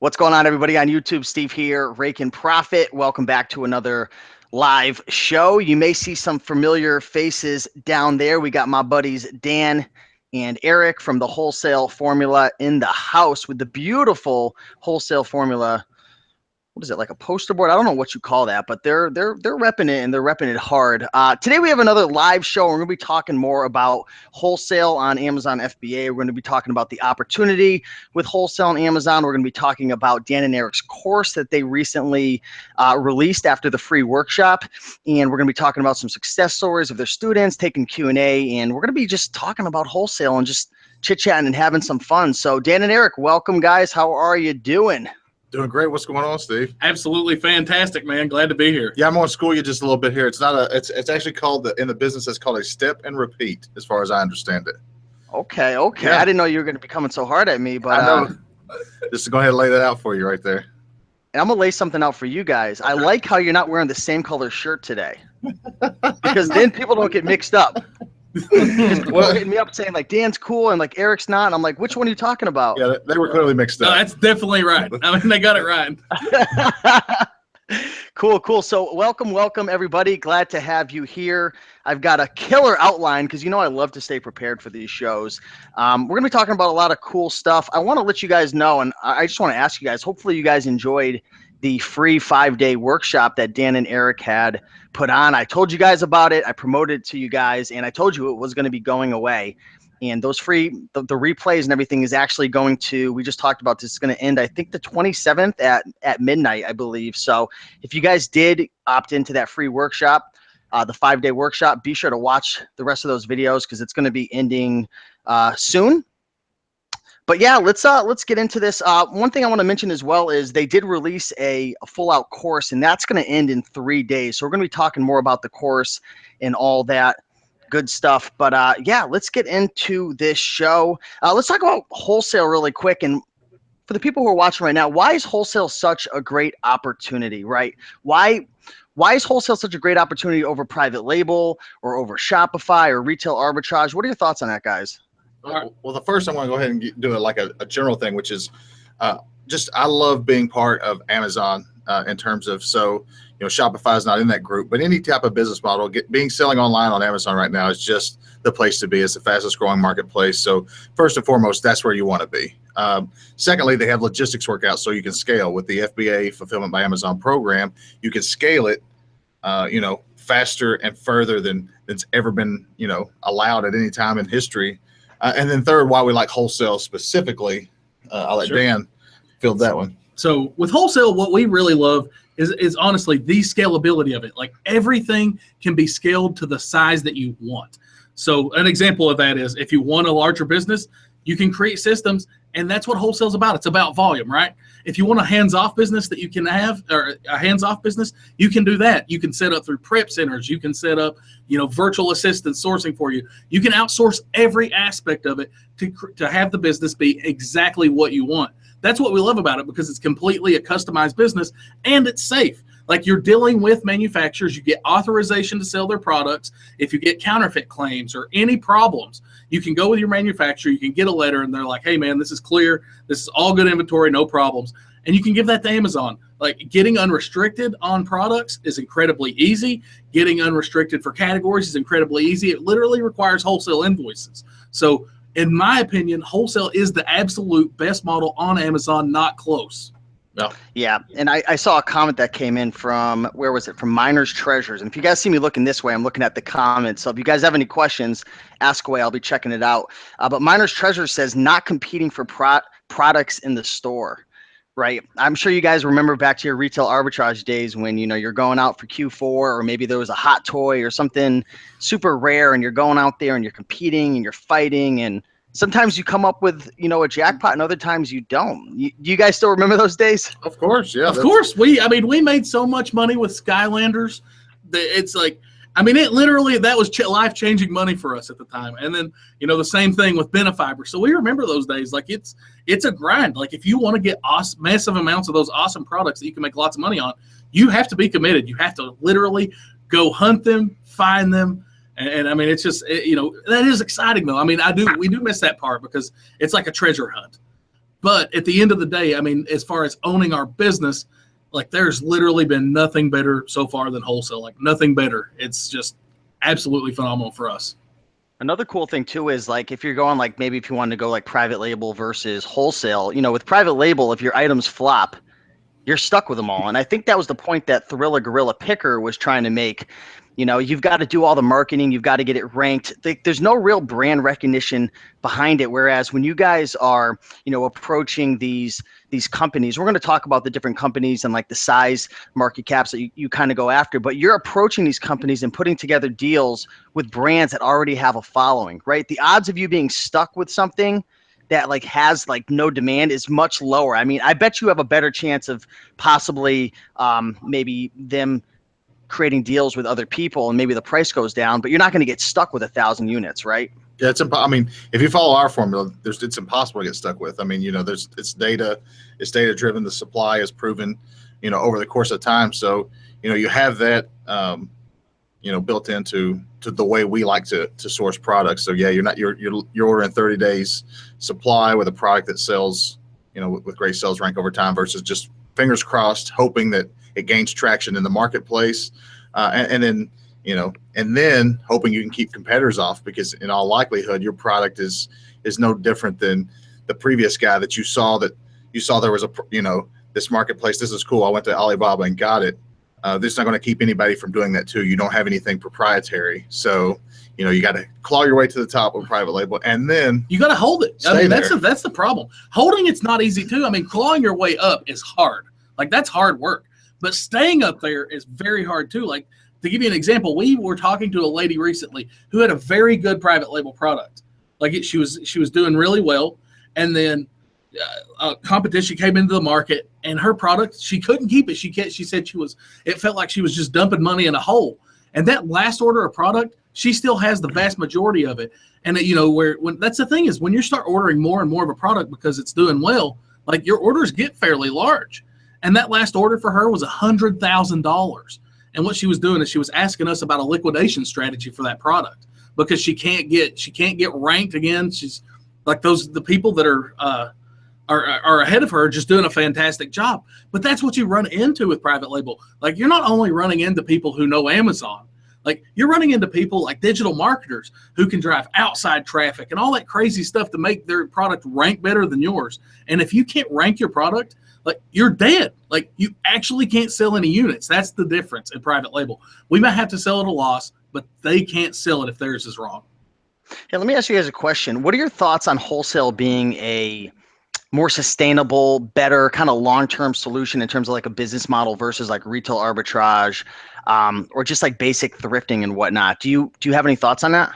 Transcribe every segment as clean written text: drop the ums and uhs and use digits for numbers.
What's going on, everybody on YouTube? Steve here, Raiken Profit. Welcome back to another live show. You may see some familiar faces down there. We got my buddies Dan and Eric from the Wholesale Formula in the house with the beautiful Wholesale Formula. What is it, like a poster board? I don't know what you call that, but they're repping it, and they're repping it hard. Today we have another live show. We're going to be talking more about wholesale on Amazon FBA. We're going to be talking about the opportunity with wholesale on Amazon. We're going to be talking about Dan and Eric's course that they recently released after the free workshop, and we're going to be talking about some success stories of their students, taking Q&A, and we're going to be just talking about wholesale and just chit-chatting and having some fun. So Dan and Eric, welcome, guys. How are you doing? Doing great. What's going on, Steve? Absolutely fantastic, man. Glad to be here. Yeah, I'm going to school you just a little bit here. It's not a. It's actually called in the business. It's called a step and repeat, as far as I understand it. Okay. Yeah. I didn't know you were going to be coming so hard at me, but I know. Just to go ahead and lay that out for you right there. And I'm gonna lay something out for you guys. I like how you're not wearing the same color shirt today, because then people don't get mixed up. People are hitting me up saying like Dan's cool and like Eric's not. And I'm like, which one are you talking about? Yeah, they were clearly mixed up. No, that's definitely right. I mean, they got it right. Cool. So welcome everybody. Glad to have you here. I've got a killer outline because I love to stay prepared for these shows. We're gonna be talking about a lot of cool stuff. I want to let you guys know, and I just want to ask you guys. Hopefully, you guys enjoyed the free 5-day workshop that Dan and Eric had put on. I told you guys about it. I promoted it to you guys, and I told you it was going to be going away. And those free, the replays and everything is actually going to, we just talked about this, it's going to end, I think, the 27th at midnight, I believe. So if you guys did opt into that free workshop, the 5-day workshop, be sure to watch the rest of those videos because it's going to be ending soon. But yeah, let's get into this. One thing I want to mention as well is they did release a full-out course, and that's going to end in 3 days. So we're going to be talking more about the course and all that good stuff. But yeah, let's get into this show. Let's talk about wholesale really quick. And for the people who are watching right now, why is wholesale such a great opportunity, right? Why is wholesale such a great opportunity over private label or over Shopify or retail arbitrage? What are your thoughts on that, guys? Well, the first I want to go ahead and do it like a general thing, which is just I love being part of Amazon in terms of, so Shopify is not in that group, but any type of business model, selling online on Amazon right now is just the place to be. It's the fastest growing marketplace. So first and foremost, that's where you want to be. Secondly, they have logistics work out so you can scale with the FBA Fulfillment by Amazon program. You can scale it, faster and further than it's ever been, allowed at any time in history. And then third, why we like wholesale specifically, I'll let Dan field that one. So with wholesale, what we really love is honestly the scalability of it. Like everything can be scaled to the size that you want. So an example of that is if you want a larger business, you can create systems, and that's what wholesale is about. It's about volume, right? If you want a hands-off business that you can have, or a hands-off business, you can do that. You can set up through prep centers. You can set up, virtual assistant sourcing for you. You can outsource every aspect of it to have the business be exactly what you want. That's what we love about it, because it's completely a customized business and it's safe. Like you're dealing with manufacturers, you get authorization to sell their products. If you get counterfeit claims or any problems, you can go with your manufacturer, you can get a letter and they're like, hey man, this is clear. This is all good inventory, no problems. And you can give that to Amazon. Like getting unrestricted on products is incredibly easy. Getting unrestricted for categories is incredibly easy. It literally requires wholesale invoices. So in my opinion, wholesale is the absolute best model on Amazon, not close. No. Yeah, and I saw a comment that came in from, where was it? From Miners Treasures. And if you guys see me looking this way, I'm looking at the comments. So if you guys have any questions, ask away. I'll be checking it out. But Miners Treasures says not competing for products in the store, right? I'm sure you guys remember back to your retail arbitrage days when, you're going out for Q4, or maybe there was a hot toy or something super rare, and you're going out there and you're competing and you're fighting, and sometimes you come up with, a jackpot, and other times you don't. Do you guys still remember those days? Of course, yeah. Of course. We made so much money with Skylanders that it's like, it literally, that was life-changing money for us at the time. And then, the same thing with Benefiber. So we remember those days. Like it's a grind. Like if you want to get massive amounts of those awesome products that you can make lots of money on, you have to be committed. You have to literally go hunt them, find them. And it's just, that is exciting though. We do miss that part because it's like a treasure hunt. But at the end of the day, I mean, as far as owning our business, like there's literally been nothing better so far than wholesale, like nothing better. It's just absolutely phenomenal for us. Another cool thing too is like if you're going like maybe if you wanted to go like private label versus wholesale, you know, with private label, if your items flop, you're stuck with them all. And I think that was the point that Thrilla Gorilla Picker was trying to make. You know, you've got to do all the marketing, you've got to get it ranked. There's no real brand recognition behind it. Whereas when you guys are, you know, approaching these companies, we're going to talk about the different companies and like the size market caps that you kind of go after, but you're approaching these companies and putting together deals with brands that already have a following, right? The odds of you being stuck with something that like has like no demand is much lower. I mean, I bet you have a better chance of possibly maybe them creating deals with other people and maybe the price goes down, but you're not going to get stuck with 1,000 units, right? Yeah, I mean, if you follow our formula, it's impossible to get stuck with. I mean, you know, it's data driven. The supply is proven, you know, over the course of time. So, you know, you have that, you know, built into the way we like to source products. So yeah, you're ordering 30 days supply with a product that sells, you know, with great sales rank over time versus just fingers crossed, hoping that it gains traction in the marketplace, and then, you know, and then hoping you can keep competitors off, because in all likelihood your product is no different than the previous guy that you saw there was a, you know, this marketplace, this is cool, I went to Alibaba and got it. This is not going to keep anybody from doing that too. You don't have anything proprietary, so you know you got to claw your way to the top with private label, and then you got to hold it. I mean, that's the problem. Holding it's not easy too. I mean, clawing your way up is hard. Like that's hard work. But staying up there is very hard too. Like to give you an example, we were talking to a lady recently who had a very good private label product. Like she was doing really well, and then competition came into the market, and her product she couldn't keep it. She said it felt like she was just dumping money in a hole. And that last order of product, she still has the vast majority of it. And you know when that's the thing is when you start ordering more and more of a product because it's doing well, like your orders get fairly large. And that last order for her was $100,000. And what she was doing is she was asking us about a liquidation strategy for that product because she can't get ranked again. She's like the people that are ahead of her just doing a fantastic job. But that's what you run into with private label. Like you're not only running into people who know Amazon, like you're running into people like digital marketers who can drive outside traffic and all that crazy stuff to make their product rank better than yours. And if you can't rank your product, like you're dead. Like you actually can't sell any units. That's the difference in private label. We might have to sell at a loss, but they can't sell it if theirs is wrong. Yeah, let me ask you guys a question. What are your thoughts on wholesale being a more sustainable, better kind of long-term solution in terms of like a business model versus like retail arbitrage, or just like basic thrifting and whatnot? Do you have any thoughts on that?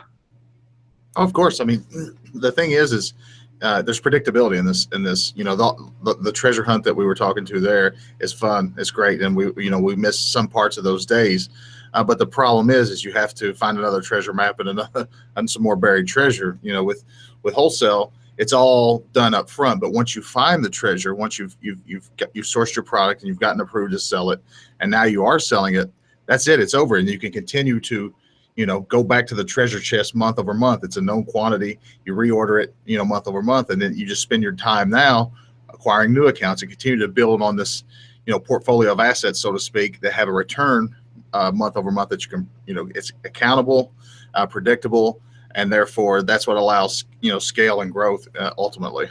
Of course. I mean, the thing is there's predictability in this. You know, the treasure hunt that we were talking to there is fun. It's great, and we miss some parts of those days. But the problem is you have to find another treasure map and some more buried treasure. You know, with wholesale, it's all done up front. But once you find the treasure, once you've sourced your product and you've gotten approved to sell it, and now you are selling it, that's it. It's over, and you can continue to, you know, go back to the treasure chest month over month. It's a known quantity. You reorder it, you know, month over month, and then you just spend your time now acquiring new accounts and continue to build on this, you know, portfolio of assets, so to speak, that have a return month over month that you can, you know, it's accountable, predictable, and therefore that's what allows, you know, scale and growth ultimately.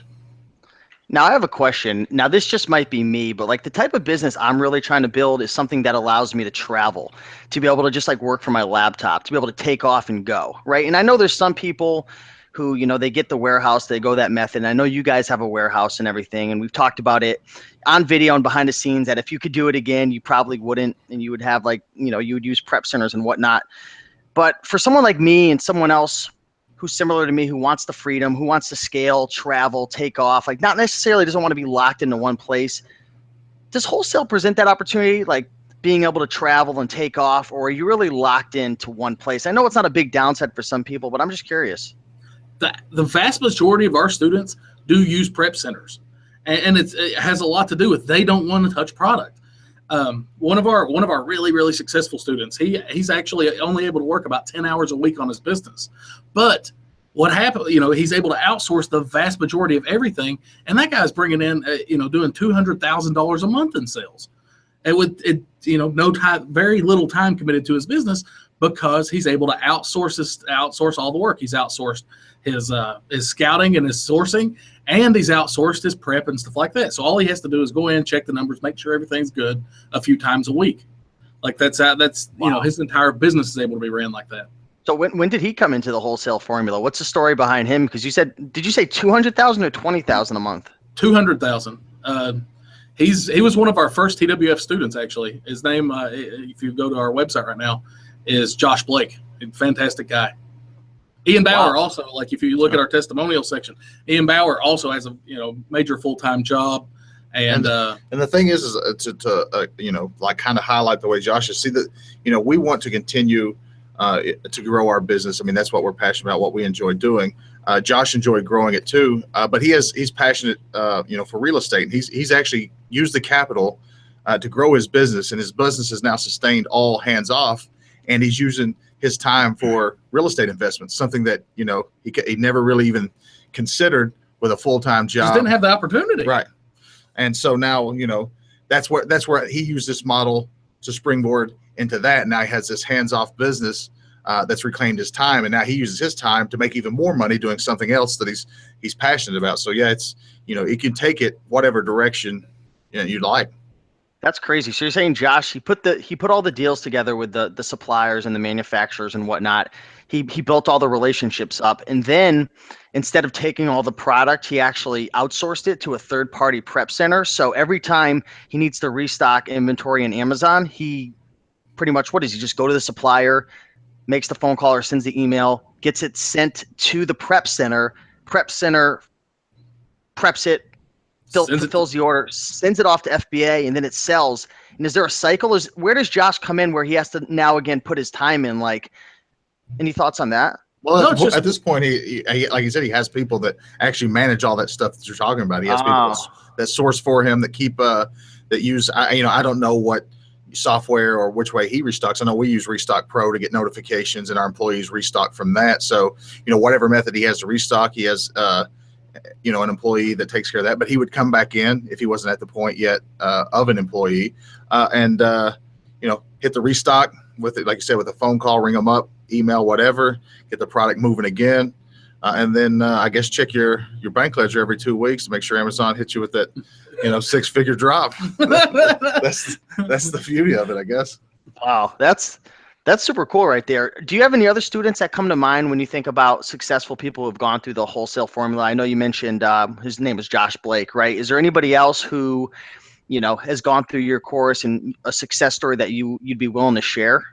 Now I have a question. Now this just might be me, but like the type of business I'm really trying to build is something that allows me to travel, to be able to just like work from my laptop, to be able to take off and go, right? And I know there's some people who, you know, they get the warehouse, they go that method. And I know you guys have a warehouse and everything, and we've talked about it on video and behind the scenes that if you could do it again, you probably wouldn't, and you would have like, you know, you would use prep centers and whatnot. But for someone like me and someone else who's similar to me, who wants the freedom, who wants to scale, travel, take off, like not necessarily doesn't want to be locked into one place, does wholesale present that opportunity, like being able to travel and take off, or are you really locked into one place? I know it's not a big downside for some people, but I'm just curious. The vast majority of our students do use prep centers, and it has a lot to do with they don't want to touch product. One of our really successful students, he's actually only able to work about 10 hours a week on his business, but what happened, he's able to outsource the vast majority of everything. And that guy's bringing in, doing $200,000 a month in sales. And with it, no time, very little time committed to his business because he's able to outsource all the work. He's outsourced his scouting and his sourcing, and he's outsourced his prep and stuff like that. So all he has to do is go in, check the numbers, make sure everything's good a few times a week. Like that's wow. His entire business is able to be ran like that. So when did he come into the wholesale formula? What's the story behind him? Because did you say 200,000 or 20,000 a month? 200,000. He was one of our first TWF students, actually. His name, if you go to our website right now, is Josh Blake. Fantastic guy. Ian Bauer also, like if you look at our testimonial section, Ian Bauer also has a major full-time job. And the thing is to like kind of highlight the way Josh is. See that we want to continue to grow our business. I mean, that's what we're passionate about, what we enjoy doing. Josh enjoyed growing it too, but he's passionate, for real estate. And he's actually used the capital to grow his business, and his business is now sustained all hands off. And he's using his time for real estate investments, something that he never really even considered with a full-time job. Just didn't have the opportunity, right? And so now that's where he used this model to springboard into that. Now he has this hands-off business that's reclaimed his time, and now he uses his time to make even more money doing something else that he's passionate about. So yeah, it's he can take it whatever direction you'd like. That's crazy. So you're saying Josh, he put all the deals together with the suppliers and the manufacturers and whatnot. He built all the relationships up, and then instead of taking all the product, he actually outsourced it to a third-party prep center. So every time he needs to restock inventory in Amazon, he pretty much, what does he just go to the supplier, makes the phone call or sends the email, gets it sent to the prep center preps it, fulfills the order, sends it off to FBA, and then it sells. And is there a cycle? Where does Josh come in where he has to now again put his time in? Like, any thoughts on that? Well, at this point, he like you said, he has people that actually manage all that stuff that you're talking about. He has people that source for him, that keep that use. I don't know what software or which way he restocks. I know we use Restock Pro to get notifications, and our employees restock from that. So whatever method he has to restock, he has an employee that takes care of that. But he would come back in if he wasn't at the point yet of an employee, and hit the restock with it, like you said, with a phone call, ring them up, email, whatever, get the product moving again. And then I guess check your bank ledger every 2 weeks to make sure Amazon hits you with that, 6-figure drop. That's the beauty of it, I guess. Wow, that's super cool right there. Do you have any other students that come to mind when you think about successful people who've gone through the wholesale formula? I know you mentioned his name was Josh Blake, right? Is there anybody else who has gone through your course and a success story that you'd be willing to share?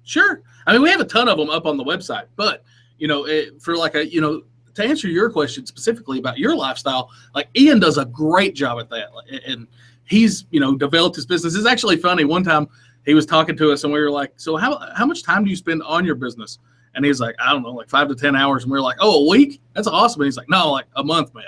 Sure. I mean, we have a ton of them up on the website, but to answer your question specifically about your lifestyle, like Ian does a great job at that. And he's, developed his business. It's actually funny. One time he was talking to us and we were like, so how much time do you spend on your business? And he's like, I don't know, like 5 to 10 hours. And we were like, oh, a week? That's awesome. And he's like, no, like a month, man.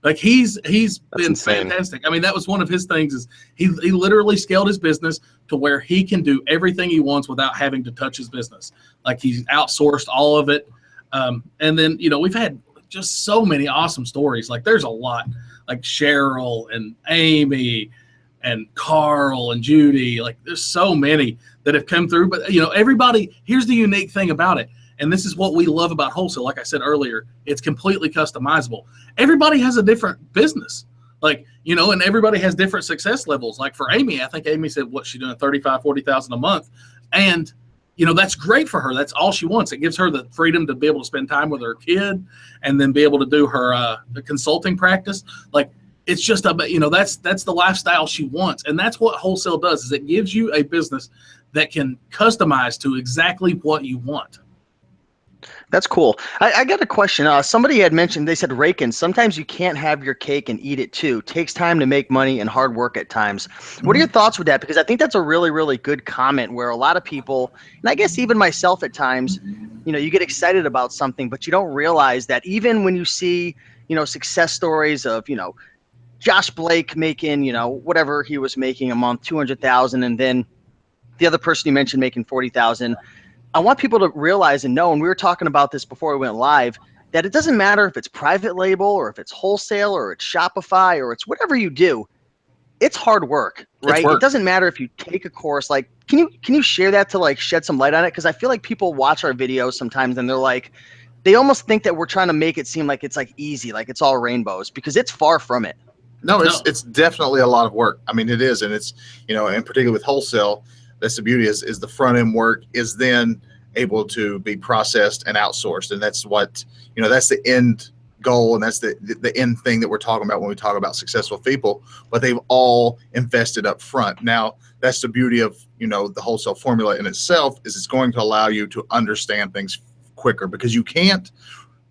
Like he's been insane. Fantastic. I mean, that was one of his things is he literally scaled his business to where he can do everything he wants without having to touch his business. Like he's outsourced all of it. And then, we've had just so many awesome stories. Like there's a lot, like Cheryl and Amy and Carl and Judy. Like there's so many that have come through. But, everybody, here's the unique thing about it. And this is what we love about wholesale. Like I said earlier, it's completely customizable. Everybody has a different business. Like, and everybody has different success levels. Like for Amy, I think Amy said, she's doing 35, 40,000 a month. And, that's great for her. That's all she wants. It gives her the freedom to be able to spend time with her kid and then be able to do her the consulting practice. Like it's just that's the lifestyle she wants. And that's what wholesale does is it gives you a business that can customize to exactly what you want. That's cool. I got a question. Somebody had mentioned, they said, Raiken, sometimes you can't have your cake and eat it too. Takes time to make money and hard work at times. What are your thoughts with that? Because I think that's a really, really good comment where a lot of people, and I guess even myself at times, you get excited about something, but you don't realize that even when you see, success stories of, Josh Blake making, whatever he was making a month, 200,000, and then the other person you mentioned making 40,000. I want people to realize and know, and we were talking about this before we went live, that it doesn't matter if it's private label or if it's wholesale or it's Shopify or it's whatever you do. It's hard work, right? It doesn't matter if you take a course. Like, can you share that to like shed some light on it? Because I feel like people watch our videos sometimes and they're like, they almost think that we're trying to make it seem like it's like easy, like it's all rainbows, because it's far from it. No, it's definitely a lot of work. I mean, it is, and it's, you know, and particularly with wholesale, that's the beauty is the front end work is then able to be processed and outsourced, and that's what, you know, that's the end goal, and that's the end thing that we're talking about when we talk about successful people. But they've all invested up front. Now, that's the beauty of, you know, the wholesale formula in itself is it's going to allow you to understand things quicker, because you can't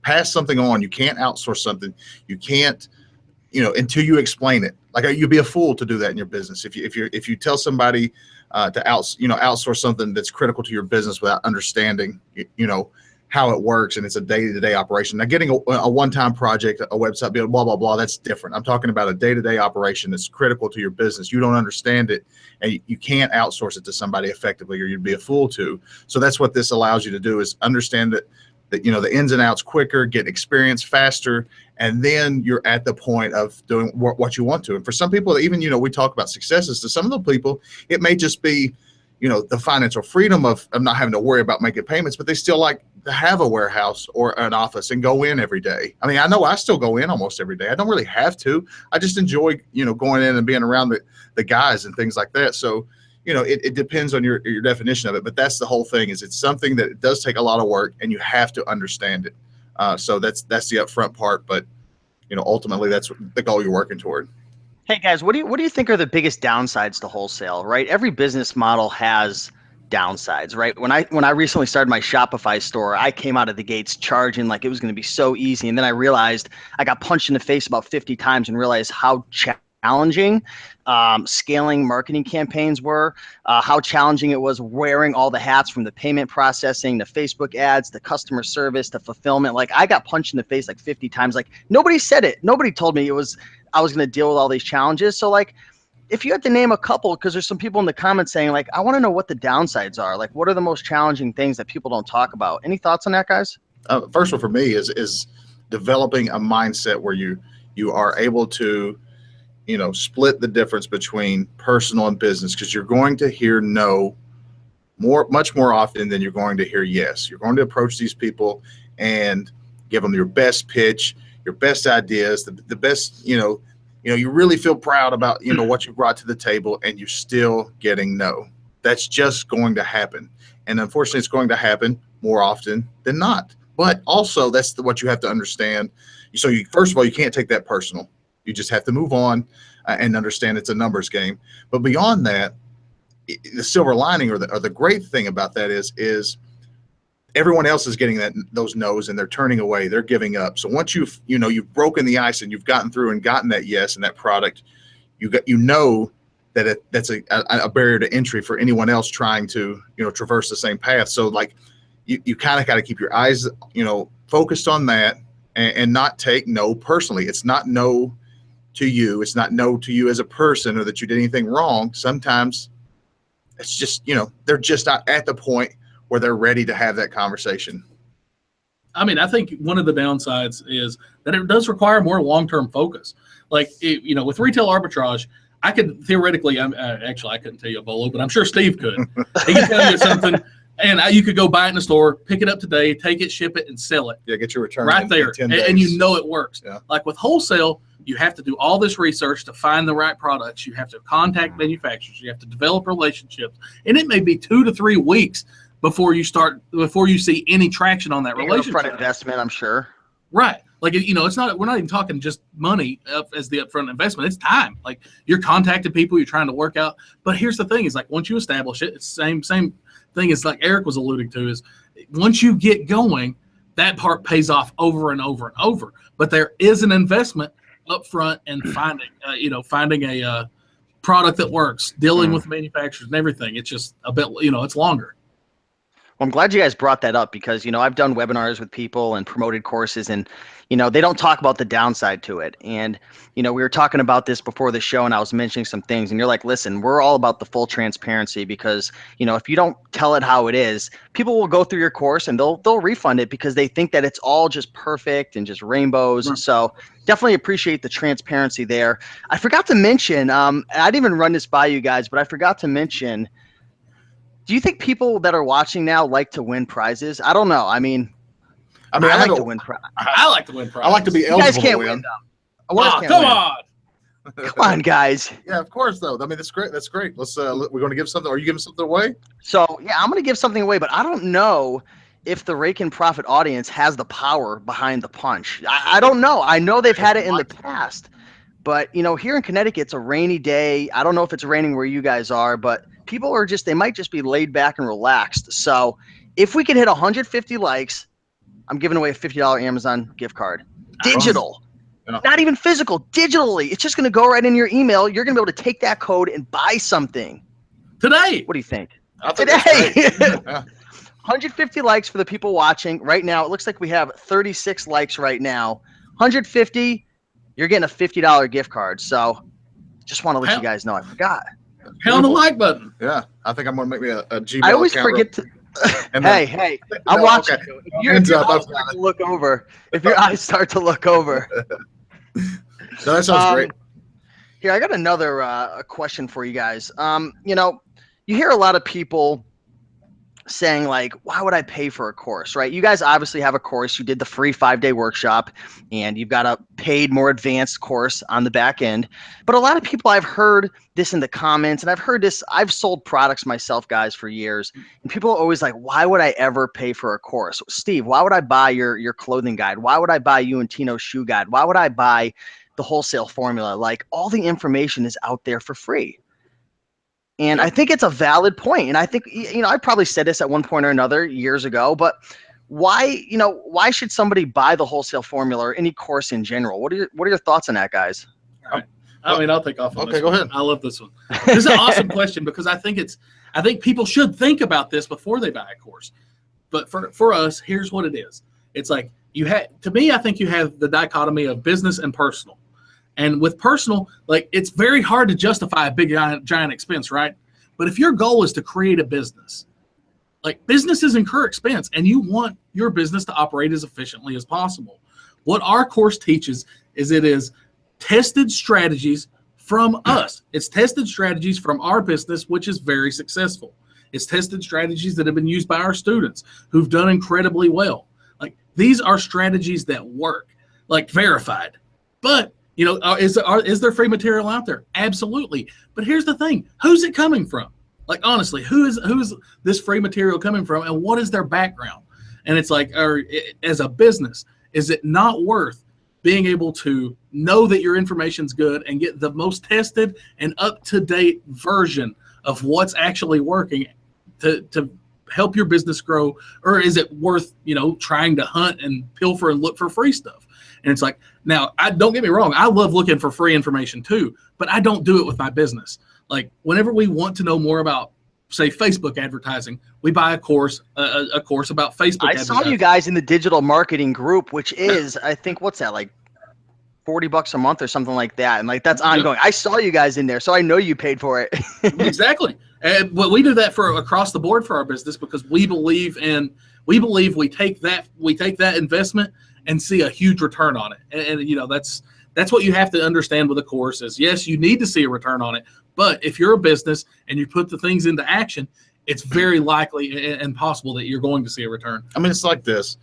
pass something on, you can't outsource something, you can't, you know, until you explain it. Like, you'd be a fool to do that in your business if you tell somebody to outsource something that's critical to your business without understanding, you know, how it works, and it's a day-to-day operation. Now, getting a one-time project, a website build, blah blah blah, that's different. I'm talking about a day-to-day operation that's critical to your business. You don't understand it, and you can't outsource it to somebody effectively, or you'd be a fool to. So that's what this allows you to do, is understand that you know, the ins and outs quicker, get experience faster, and then you're at the point of doing what you want to. And for some people, even, you know, we talk about successes. To some of the people, it may just be, you know, the financial freedom of not having to worry about making payments, but they still like to have a warehouse or an office and go in every day. I mean, I know I still go in almost every day. I don't really have to. I just enjoy, you know, going in and being around the guys and things like that. So, you know, it depends on your definition of it, but that's the whole thing, is it's something that it does take a lot of work, and you have to understand it. So that's the upfront part, but, you know, ultimately that's the goal you're working toward. Hey guys, what do you think are the biggest downsides to wholesale, right? Every business model has downsides, right? When I recently started my Shopify store, I came out of the gates charging like it was going to be so easy, and then I realized I got punched in the face about 50 times and realized how challenging scaling marketing campaigns were, how challenging it was wearing all the hats, from the payment processing, the Facebook ads, the customer service, the fulfillment. Like, I got punched in the face like 50 times. Like, nobody said it. Nobody told me I was going to deal with all these challenges. So like, if you had to name a couple, because there's some people in the comments saying like, I want to know what the downsides are. Like, what are the most challenging things that people don't talk about? Any thoughts on that, guys? First one for me is developing a mindset where you are able to, you know, split the difference between personal and business, because you're going to hear no much more often than you're going to hear yes. You're going to approach these people and give them your best pitch, your best ideas, the best, you know, you really feel proud about, you know, what you brought to the table, and you're still getting no. That's just going to happen. And unfortunately, it's going to happen more often than not. But also, that's what you have to understand. So first of all, you can't take that personal. You just have to move on and understand it's a numbers game. But beyond that, the silver lining or the great thing about that is everyone else is getting those no's, and they're turning away, they're giving up. So once you've broken the ice and you've gotten through and gotten that yes and that product, that that's a barrier to entry for anyone else trying to, you know, traverse the same path. So like you kind of got to keep your eyes, you know, focused on that, and not take no personally. It's not no to you. It's not no to you as a person, or that you did anything wrong. Sometimes it's just, you know, they're just not at the point where they're ready to have that conversation. I mean, I think one of the downsides is that it does require more long-term focus. Like, you know, with retail arbitrage, I could theoretically, actually, I couldn't tell you a bolo, but I'm sure Steve could. He could tell you something, and you could go buy it in the store, pick it up today, take it, ship it, and sell it. Yeah, get your return right there, in 10 days. And you know it works. Yeah. Like with wholesale, you have to do all this research to find the right products. You have to contact manufacturers. You have to develop relationships, and it may be 2 to 3 weeks before you see any traction on that relationship. Upfront investment, I'm sure. Right. Like, you know, we're not even talking just money as the upfront investment. It's time. Like, you're contacting people, you're trying to work out. But here's the thing is, like, once you establish it, it's the same thing as like Eric was alluding to, is once you get going, that part pays off over and over and over. But there is an investment up front and finding a product that works, dealing with manufacturers and everything. It's just a bit, you know, it's longer. I'm glad you guys brought that up because, I've done webinars with people and promoted courses and, they don't talk about the downside to it. And, we were talking about this before the show and I was mentioning some things and you're like, listen, we're all about the full transparency because, if you don't tell it how it is, people will go through your course and they'll refund it because they think that it's all just perfect and just rainbows. Right. So definitely appreciate the transparency there. I forgot to mention, I didn't even run this by you guys, but I forgot to mention, do you think people that are watching now like to win prizes? I don't know. I like to win prizes. I like to win prizes. I like to be eligible You guys can't to win win. though. Come on. Come on, guys. Yeah, of course, though. I mean, that's great. That's great. Let's. We're going to give something. Are you giving something away? So, yeah, I'm going to give something away, but I don't know if the Raiken Profit audience has the power behind the punch. I don't know. I know they've had it in the past, but, here in Connecticut, it's a rainy day. I don't know if it's raining where you guys are, but people are they might just be laid back and relaxed. So if we can hit 150 likes, I'm giving away a $50 Amazon gift card. Digital. Yeah. Not even physical, digitally. It's just going to go right in your email. You're going to be able to take that code and buy something. Today. What do you think? Today. 150 likes for the people watching. Right now, it looks like we have 36 likes right now. 150, you're getting a $50 gift card. So just want to let you guys know. I forgot. Hit on the like button. Yeah, I think I'm going to make me a Gmail I always account forget to. And Hey, I'm No, watching okay. you. If your eyes start to look over, No, that sounds great. Here, I got another question for you guys. You hear a lot of people saying like, why would I pay for a course, right? You guys obviously have a course. You did the free 5-day workshop and you've got a paid, more advanced course on the back end. But a lot of people, I've heard this in the comments and I've heard this, I've sold products myself, guys, for years. And people are always like, why would I ever pay for a course? Steve, why would I buy your clothing guide? Why would I buy you and Tino's shoe guide? Why would I buy the wholesale formula? Like all the information is out there for free. And I think it's a valid point. And I think, I probably said this at one point or another years ago, but why should somebody buy the wholesale formula or any course in general? What are your thoughts on that, guys? All right. I'll take off on this. Okay, go ahead. I love this one. This is an awesome question because I think people should think about this before they buy a course. But for us, here's what it is. It's like to me, I think you have the dichotomy of business and personal. And with personal, like it's very hard to justify a big giant expense, right? But if your goal is to create a business, like businesses incur expense and you want your business to operate as efficiently as possible. What our course teaches is it is tested strategies from us. It's tested strategies from our business, which is very successful. It's tested strategies that have been used by our students who've done incredibly well. Like these are strategies that work, like verified. But is there free material out there? Absolutely. But here's the thing. Who's it coming from? Like, honestly, who is this free material coming from and what is their background? And it's like, as a business, is it not worth being able to know that your information's good and get the most tested and up-to-date version of what's actually working to help your business grow? Or is it worth, trying to hunt and pilfer and look for free stuff? And it's like, now, don't get me wrong. I love looking for free information too, but I don't do it with my business. Like whenever we want to know more about, say, Facebook advertising, we buy a course about Facebook advertising. I saw you guys in the digital marketing group, which is, I think, what's that, like $40 a month or something like that. And like, that's ongoing. I saw you guys in there, so I know you paid for it. Exactly. And but we do that for across the board for our business because we believe we take that investment and see a huge return on it. And that's what you have to understand with a course is, yes, you need to see a return on it. But if you're a business and you put the things into action, it's very likely and possible that you're going to see a return. I mean, it's like this,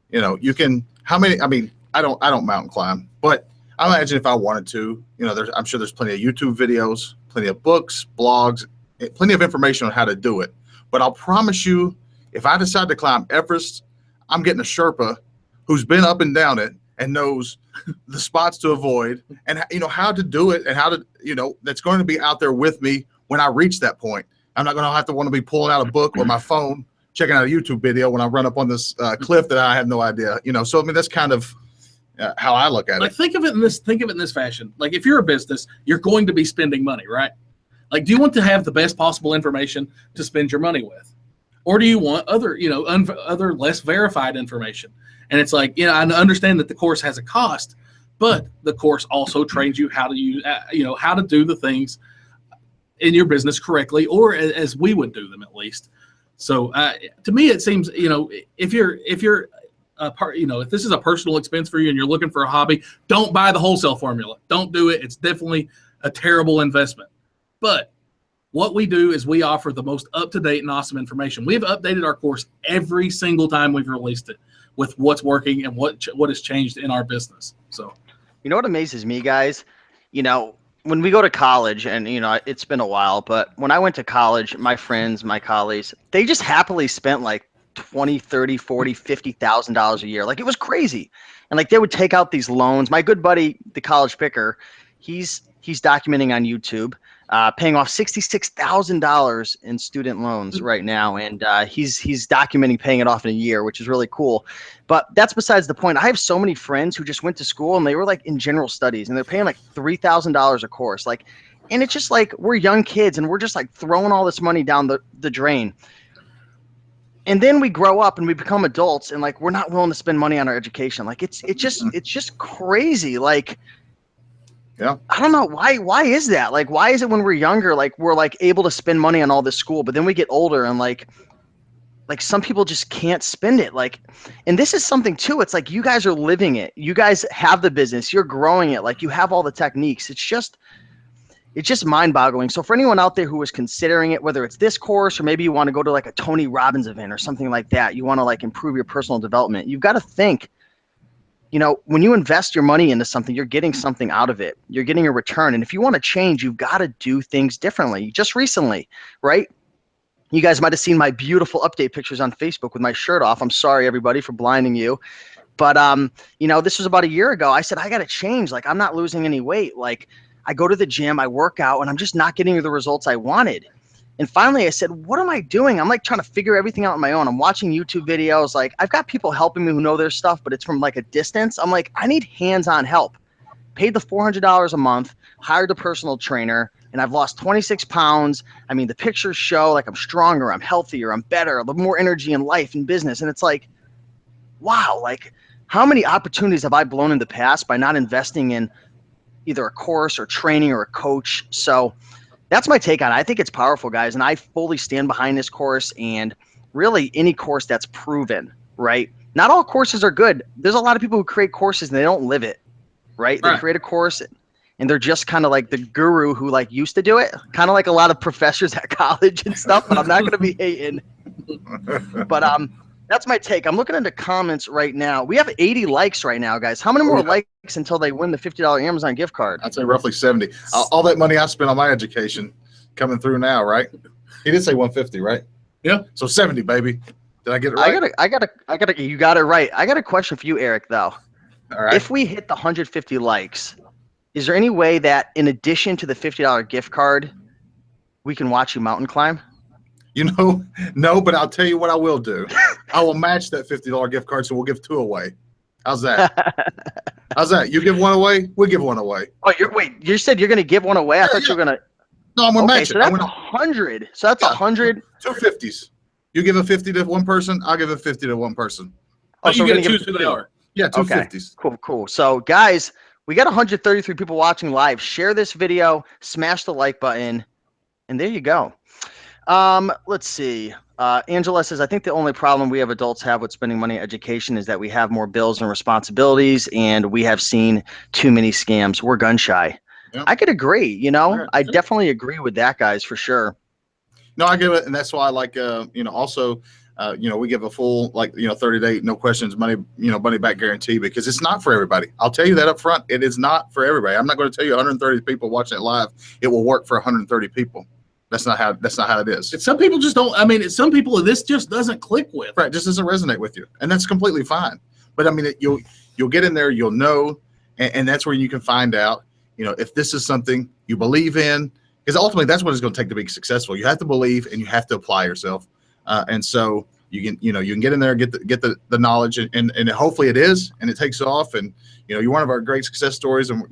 you can, I don't mountain climb, but I imagine if I wanted to, I'm sure there's plenty of YouTube videos, plenty of books, blogs, plenty of information on how to do it. But I'll promise you, if I decide to climb Everest, I'm getting a Sherpa who's been up and down it and knows the spots to avoid and how to do it and how to, that's going to be out there with me when I reach that point. I'm not going to have to want to be pulling out a book or my phone, checking out a YouTube video when I run up on this cliff that I have no idea, So, I mean, that's kind of how I look at it. Think of it in this fashion. Like if you're a business, you're going to be spending money, right? Like, do you want to have the best possible information to spend your money with? or do you want other, other less verified information? And it's like, I understand that the course has a cost, but the course also trains you how to use, how to do the things in your business correctly, or as we would do them at least. So to me, it seems, if you're if this is a personal expense for you and you're looking for a hobby, don't buy the wholesale formula. Don't do it. It's definitely a terrible investment. But what we do is we offer the most up-to-date and awesome information. We've updated our course every single time we've released it with what's working and what has changed in our business. So, you know what amazes me, guys? When we go to college, and it's been a while, but when I went to college, my friends, my colleagues, they just happily spent like $20, $30, $40, $50,000 a year. Like, it was crazy. And like, they would take out these loans. My good buddy, the college picker, he's documenting on YouTube, paying off $66,000 in student loans right now. And he's documenting paying it off in a year, which is really cool. But that's besides the point. I have so many friends who just went to school and they were like in general studies and they're paying like $3,000 a course. Like, and it's just like, we're young kids and we're just like throwing all this money down the drain. And then we grow up and we become adults and like, we're not willing to spend money on our education. Like, it's just crazy. Like, yeah, I don't know why is that? Like, why is it when we're younger, like we're like able to spend money on all this school, but then we get older and like some people just can't spend it. Like, and this is something too. It's like, you guys are living it. You guys have the business, you're growing it. Like, you have all the techniques. It's just mind boggling. So for anyone out there who is considering it, whether it's this course or maybe you want to go to like a Tony Robbins event or something like that, you want to like improve your personal development, you've got to think, when you invest your money into something, you're getting something out of it. You're getting a return. And if you want to change, you've got to do things differently. Just recently, right? You guys might have seen my beautiful update pictures on Facebook with my shirt off. I'm sorry, everybody, for blinding you. But, this was about a year ago. I said, I got to change. Like, I'm not losing any weight. Like, I go to the gym, I work out, and I'm just not getting the results I wanted. And finally I said, what am I doing? I'm like trying to figure everything out on my own. I'm watching YouTube videos. Like, I've got people helping me who know their stuff, but it's from like a distance. I'm like, I need hands-on help. Paid the $400 a month, hired a personal trainer, and I've lost 26 pounds. I mean, the pictures show like I'm stronger, I'm healthier, I'm better, I have more energy in life and business. And it's like, wow, like how many opportunities have I blown in the past by not investing in either a course or training or a coach? So that's my take on it. I think it's powerful, guys, and I fully stand behind this course and really any course that's proven, right? Not all courses are good. There's a lot of people who create courses and they don't live it, right? They create a course and they're just kind of like the guru who like used to do it, kind of like a lot of professors at college and stuff, but I'm not going to be hating. But that's my take. I'm looking into comments right now. We have 80 likes right now, guys. How many more likes until they win the $50 Amazon gift card? I'd say roughly 70. All that money I spent on my education coming through now, right? He did say 150, right? Yeah. So 70, baby. Did I get it right? You got it right. I got a question for you, Eric, though. All right. If we hit the 150 likes, is there any way that in addition to the $50 gift card, we can watch you mountain climb? No, but I'll tell you what I will do. I will match that $50 gift card, so we'll give 2 away. How's that? How's that? You give 1 away, we'll give 1 away. Oh, you said you're going to give 1 away? I thought you were going to. No, I'm going to match it. So that's 100. So that's 100. 2 50s. You give a 50 to one person, I'll give a 50 to one person. Oh, so you're going to choose who they are. Yeah, 2 50s. Cool. So, guys, we got 133 people watching live. Share this video, smash the like button, and there you go. Let's see. Angela says, I think the only problem we have adults have with spending money on education is that we have more bills and responsibilities, and we have seen too many scams. We're gun shy. Yep. I could agree. I definitely agree with that, guys, for sure. No, I get it, and that's why I like. Also, we give a full 30-day no questions money back guarantee, because it's not for everybody. I'll tell you that up front. It is not for everybody. I'm not going to tell you 130 people watching it live it will work for 130 people. That's not how it is. Some people just don't. I mean, some people this just doesn't click with. Right, just doesn't resonate with you, and that's completely fine. But I mean, you'll get in there, you'll know, and that's where you can find out. If this is something you believe in, because ultimately that's what it's going to take to be successful. You have to believe and you have to apply yourself, and so you can get in there, get the knowledge, and hopefully it is, and it takes off, and you're one of our great success stories, and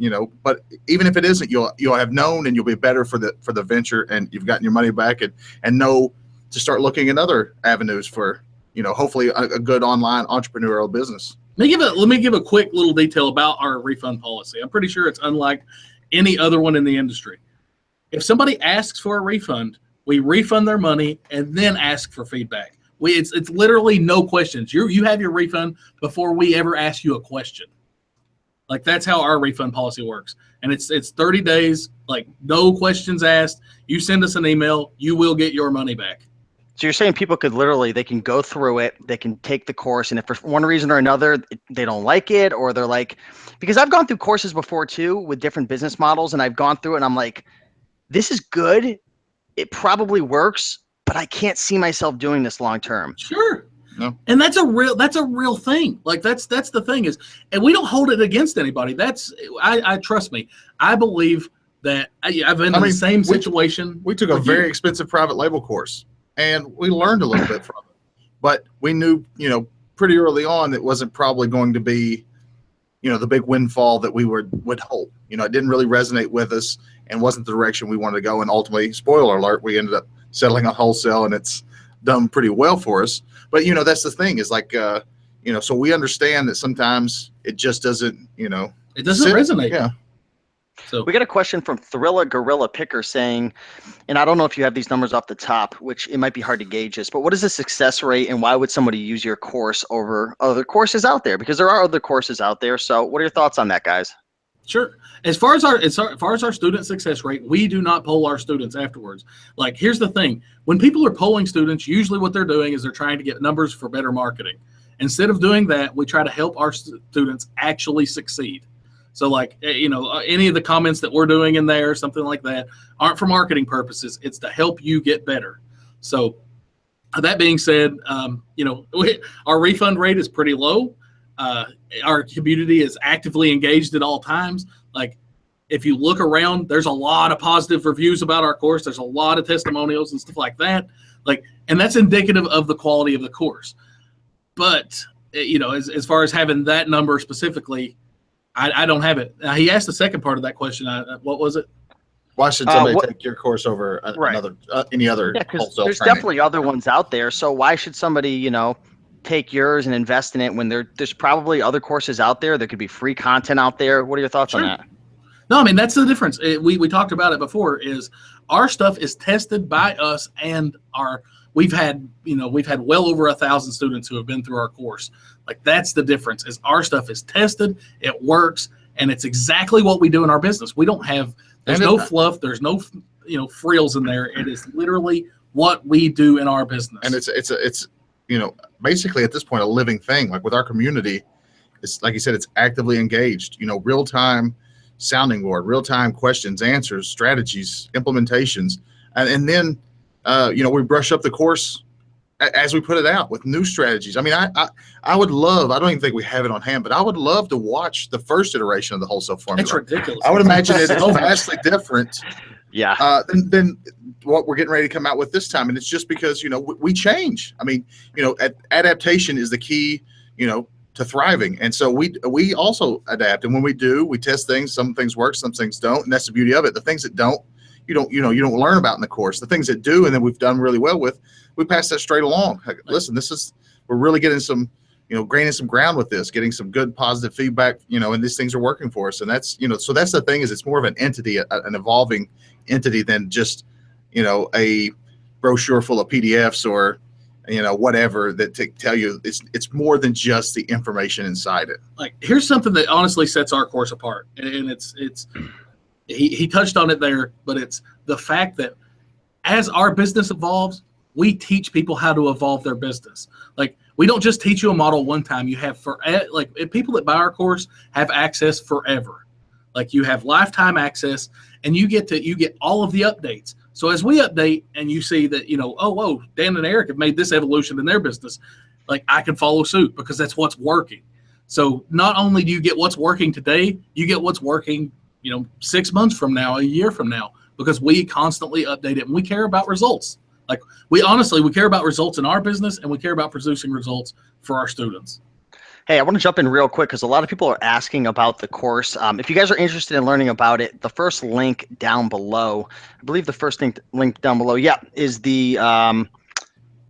but even if it isn't, you'll have known, and you'll be better for the venture, and you've gotten your money back, and know to start looking at other avenues for, hopefully a good online entrepreneurial business. Let me give a quick little detail about our refund policy. I'm pretty sure it's unlike any other one in the industry. If somebody asks for a refund, we refund their money and then ask for feedback. It's literally no questions. You have your refund before we ever ask you a question. Like, that's how our refund policy works. And it's 30 days, like, no questions asked. You send us an email, you will get your money back. So you're saying people could literally, they can go through it, they can take the course, and if for one reason or another they don't like it, or they're like, because I've gone through courses before too with different business models, and I've gone through it and I'm like, this is good, it probably works, but I can't see myself doing this long term. Sure. No. And that's a real thing. Like, that's the thing is, and we don't hold it against anybody. I trust me. I believe that I've been in the same situation. We took a very expensive private label course, and we learned a little bit from it, but we knew, pretty early on, it wasn't probably going to be, the big windfall that we would hope. It didn't really resonate with us and wasn't the direction we wanted to go. And ultimately, spoiler alert, we ended up settling on Wholesale, and it's done pretty well for us. But, that's the thing is like, so we understand that sometimes it just doesn't, it doesn't resonate. Yeah. So we got a question from Thrilla Gorilla Picker saying, and I don't know if you have these numbers off the top, which it might be hard to gauge this, but what is the success rate and why would somebody use your course over other courses out there? Because there are other courses out there. So what are your thoughts on that, guys? Sure. As far as our student success rate, we do not poll our students afterwards. Like, here's the thing. When people are polling students, usually what they're doing is they're trying to get numbers for better marketing. Instead of doing that, we try to help our students actually succeed. So, like, any of the comments that we're doing in there, something like that, aren't for marketing purposes. It's to help you get better. So that being said, our refund rate is pretty low. Our community is actively engaged at all times. Like, if you look around, there's a lot of positive reviews about our course. There's a lot of testimonials and stuff like that. Like, and that's indicative of the quality of the course. But, as far as having that number specifically, I don't have it. He asked the second part of that question. What was it? Why should somebody take your course over any other wholesale there's training? Definitely other ones out there. So why should somebody, take yours and invest in it when there's probably other courses out there? There could be free content out there. What are your thoughts on that? No, I mean, that's the difference. We talked about it before, is our stuff is tested by us, and we've had well over 1,000 students who have been through our course. Like, that's the difference, is our stuff is tested, it works, and it's exactly what we do in our business. We don't have, there's no fluff, there's no, frills in there. It is literally what we do in our business. And it's basically at this point, a living thing. Like, with our community, it's like you said, it's actively engaged, real-time sounding board, real-time questions, answers, strategies, implementations. And then, we brush up the course as we put it out with new strategies. I mean, I would love, I don't even think we have it on hand, but I would love to watch the first iteration of the Wholesale formula. It's ridiculous. I would imagine it's vastly different than what we're getting ready to come out with this time. And it's just because, we change. I mean, adaptation is the key, to thriving. And so we also adapt. And when we do, we test things. Some things work, some things don't. And that's the beauty of it. The things that don't, you don't learn about in the course. The things that do, and then we've done really well with, we pass that straight along. Like, listen, we're really getting some, gaining some ground with this, getting some good positive feedback, and these things are working for us. And that's, so that's the thing, is it's more of an entity, an evolving entity than just, a brochure full of PDFs or, whatever that to tell you it's more than just the information inside it. Like, here's something that honestly sets our course apart. And it's he touched on it there, but it's the fact that as our business evolves, we teach people how to evolve their business. Like, we don't just teach you a model one time. You have people that buy our course have access forever. Like, you have lifetime access, and you get all of the updates. So as we update and you see that, whoa, Dan and Eric have made this evolution in their business, like, I can follow suit because that's what's working. So not only do you get what's working today, you get what's working, 6 months from now, a year from now, because we constantly update it and we care about results. Like, we care about results in our business, and we care about producing results for our students. Hey, I want to jump in real quick because a lot of people are asking about the course. If you guys are interested in learning about it, the first link down below, I believe the first link down below, is the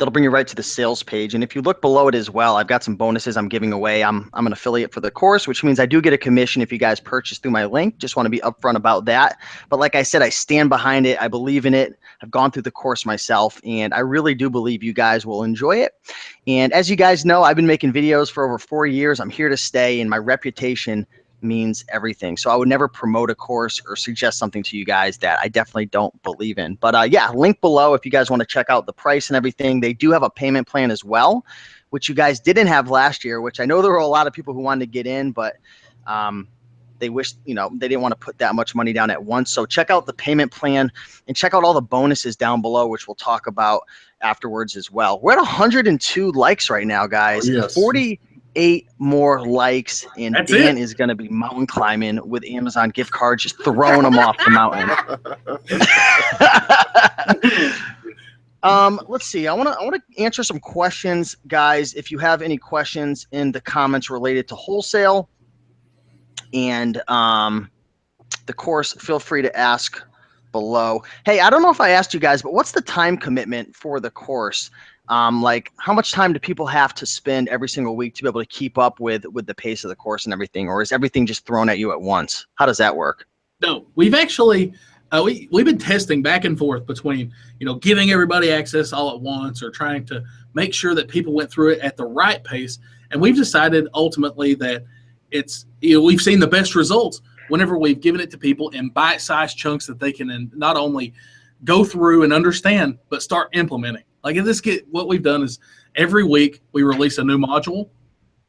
That'll bring you right to the sales page. And if you look below it as well, I've got some bonuses I'm giving away. I'm an affiliate for the course, which means I do get a commission if you guys purchase through my link. Just want to be upfront about that. But like I said, I stand behind it. I believe in it. I've gone through the course myself, and I really do believe you guys will enjoy it. And as you guys know, I've been making videos for over 4 years. I'm here to stay, and my reputation means everything. So I would never promote a course or suggest something to you guys that I definitely don't believe in. But yeah, link below if you guys want to check out the price and everything. They do have a payment plan as well, which you guys didn't have last year, which I know there were a lot of people who wanted to get in, but they wish, they didn't want to put that much money down at once. So check out the payment plan and check out all the bonuses down below, which we'll talk about afterwards as well. We're at 102 likes right now, guys. Oh, yes. 48 more likes, and That's Dan it. is going to be mountain climbing with Amazon gift cards, just throwing them off the mountain. Let's see. I want to answer some questions, guys. If you have any questions in the comments related to wholesale and the course, feel free to ask below. Hey, I don't know if I asked you guys, but what's the time commitment for the course? Like how much time do people have to spend every single week to be able to keep up with the pace of the course and everything, or is everything just thrown at you at once? How does that work? No, we've actually we've been testing back and forth between giving everybody access all at once or trying to make sure that people went through it at the right pace, and we've decided ultimately that it's we've seen the best results whenever we've given it to people in bite-sized chunks that they can not only go through and understand but start implementing. Like in this kit, what we've done is every week we release a new module,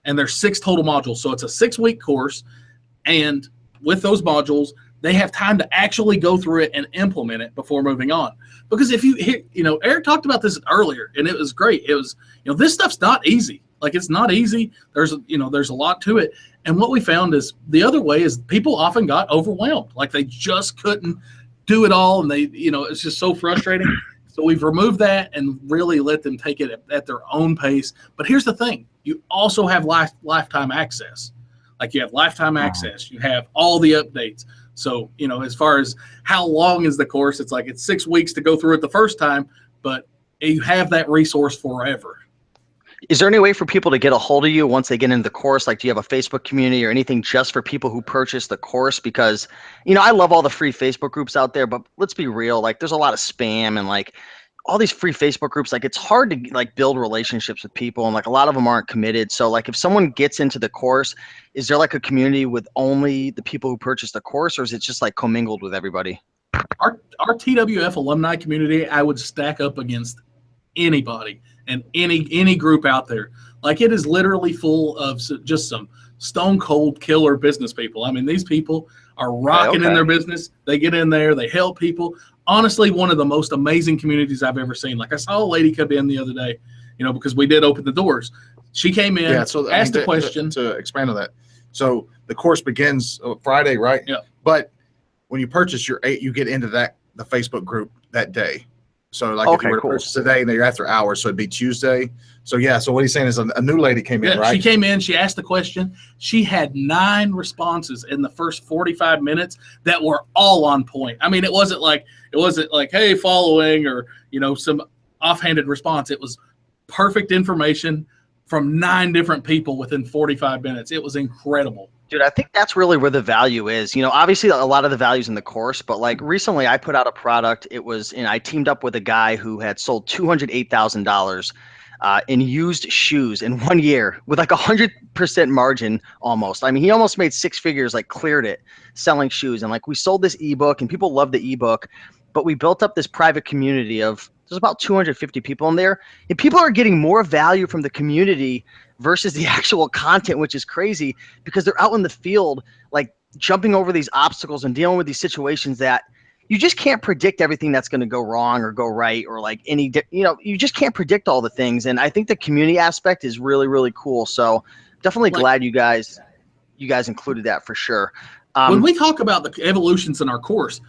and there's 6 total modules. So it's a 6-week course, and with those modules, they have time to actually go through it and implement it before moving on. Because if Eric talked about this earlier, and it was great. It was, this stuff's not easy. Like it's not easy. There's a lot to it. And what we found is the other way is people often got overwhelmed. Like they just couldn't do it all, and they, it's just so frustrating. So we've removed that and really let them take it at their own pace. But here's the thing. You also have lifetime access. Like you have lifetime access. You have all the updates. So, as far as how long is the course, it's like it's 6 weeks to go through it the first time, but you have that resource forever. Is there any way for people to get a hold of you once they get into the course? Like, do you have a Facebook community or anything just for people who purchase the course? Because, I love all the free Facebook groups out there, but let's be real. Like, there's a lot of spam and like all these free Facebook groups. Like, it's hard to like build relationships with people, and like a lot of them aren't committed. So, like, if someone gets into the course, is there like a community with only the people who purchase the course, or is it just like commingled with everybody? Our TWF alumni community, I would stack up against anybody and any group out there. Like it is literally full of just some stone cold killer business people. I mean, these people are rocking in their business. They get in there, they help people. Honestly, one of the most amazing communities I've ever seen. Like I saw a lady come in the other day, because we did open the doors. She came in, asked a question. To expand on that. So the course begins Friday, right? Yeah. But when you purchase you get into the Facebook group that day. So like if you were to purchase today, and you're after hours, so it'd be Tuesday. So yeah, so what he's saying is a new lady came in, right? She came in, she asked the question. She had 9 responses in the first 45 minutes that were all on point. I mean, it wasn't like, hey, following or, some offhanded response. It was perfect information from 9 different people within 45 minutes. It was incredible. Dude, I think that's really where the value is. Obviously a lot of the value's in the course, but like recently I put out a product. I teamed up with a guy who had sold $208,000 in used shoes in 1 year with like 100% margin almost. I mean, he almost made 6 figures, like cleared it selling shoes. And like we sold this ebook and people love the ebook, but we built up this private community of there's about 250 people in there, and people are getting more value from the community versus the actual content, which is crazy because they're out in the field, like jumping over these obstacles and dealing with these situations that you just can't predict everything that's going to go wrong or go right, or like you just can't predict all the things. And I think the community aspect is really, really cool. So definitely glad you guys included that for sure. When we talk about the evolutions in our course,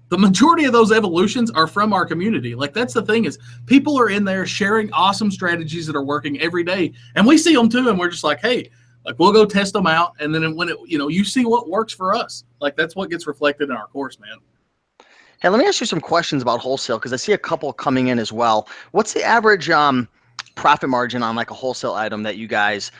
the majority of those evolutions are from our community. Like that's the thing is people are in there sharing awesome strategies that are working every day. And we see them too. And we're just like, hey, like we'll go test them out. And then when you see what works for us, like that's what gets reflected in our course, man. Hey, let me ask you some questions about wholesale because I see a couple coming in as well. What's the average profit margin on like a wholesale item that you guys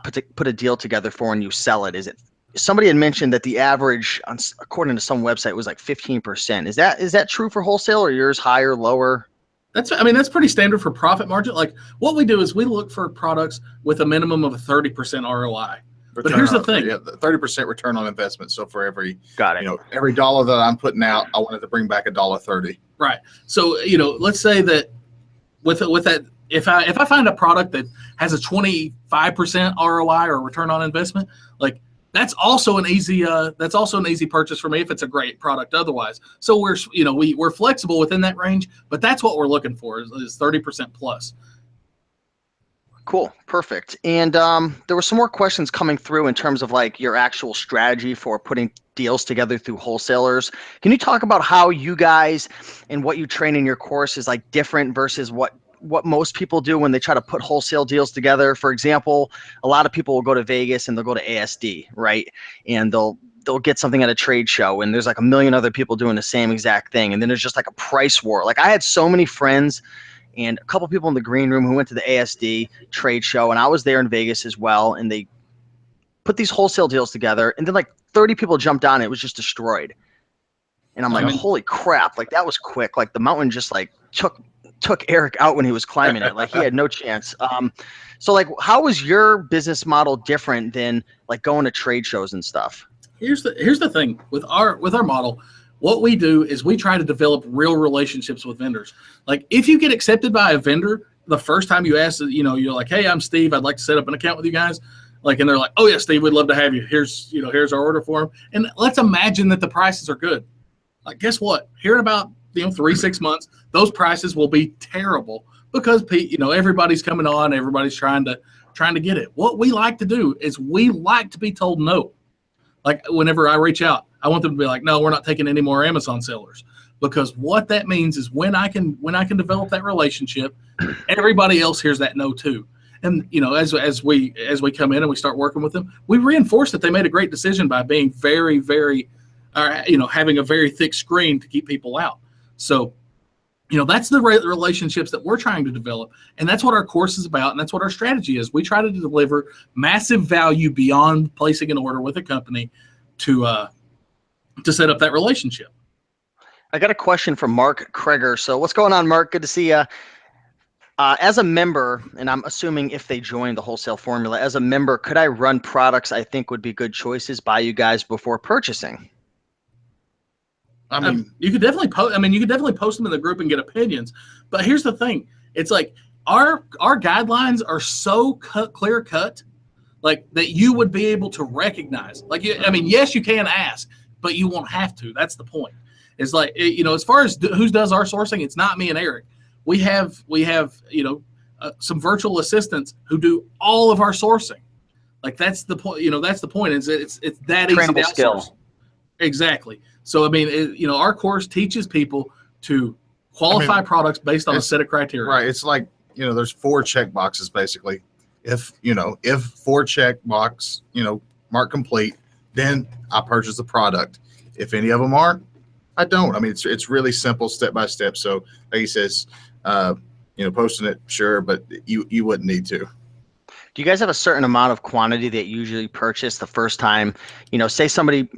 put a deal together for when you sell it? Is it somebody had mentioned that the average, according to some website, was like 15%. Is that true for wholesale, or yours higher, lower? That's pretty standard for profit margin. Like what we do is we look for products with a minimum of a 30% ROI. But here's the thing. Yeah, 30% return on investment. So for every, Got it. every dollar that I'm putting out, I wanted to bring back $1.30. Right. So, let's say that with that, if I find a product that has a 25% ROI or return on investment, like that's also an easy purchase for me if it's a great product otherwise. So we're flexible within that range, but that's what we're looking for is 30% plus. Cool. Perfect. And there were some more questions coming through in terms of like your actual strategy for putting deals together through wholesalers. Can you talk about how you guys and what you train in your course is like different versus what most people do when they try to put wholesale deals together? For example, a lot of people will go to Vegas and they'll go to ASD, right? And they'll get something at a trade show and there's like a million other people doing the same exact thing. And then there's just like a price war. Like I had so many friends and a couple people in the green room who went to the ASD trade show, and I was there in Vegas as well, and they put these wholesale deals together, and then like 30 people jumped on it. It was just destroyed. And I'm like, holy crap, like that was quick. Like the mountain just like took Eric out when he was climbing it. Like he had no chance. So like how was your business model different than like going to trade shows and stuff? Here's the thing with our model. What we do is we try to develop real relationships with vendors. Like if you get accepted by a vendor the first time you ask, you're like, hey, I'm Steve. I'd like to set up an account with you guys. Like, and they're like, oh yeah, Steve, we'd love to have you. Here's our order form. And let's imagine that the prices are good. Like, guess what? Here in about 3-6 months, those prices will be terrible because everybody's coming on, everybody's trying to get it. What we like to do is we like to be told no. Like whenever I reach out, I want them to be like, no, we're not taking any more Amazon sellers, because what that means is when I can develop that relationship, everybody else hears that no too. And as we come in and we start working with them, we reinforce that they made a great decision by being very, very, having a very thick screen to keep people out. So, that's the relationships that we're trying to develop, and that's what our course is about, and that's what our strategy is. We try to deliver massive value beyond placing an order with a company to set up that relationship. I got a question from Mark Kreger. So what's going on, Mark? Good to see you. As a member, and I'm assuming if they join the wholesale formula, as a member, could I run products I think would be good choices by you guys before purchasing? I mean, you could definitely post them in the group and get opinions. But here's the thing: it's like our guidelines are so clear cut, like that you would be able to recognize. Like, yes, you can ask, but you won't have to. That's the point. It's like as far as who does our sourcing, it's not me and Eric. We have some virtual assistants who do all of our sourcing. Like that's the point. That's the point. Is it's that easy to outsource. Skill. Exactly. So our course teaches people to qualify products based on a set of criteria. Right. It's like there's 4 check boxes basically. If 4 check box mark complete, then I purchase the product. If any of them aren't, I don't. I mean, it's really simple, step by step. So like he says, posting it, sure, but you wouldn't need to. Do you guys have a certain amount of quantity that you usually purchase the first time? Say somebody,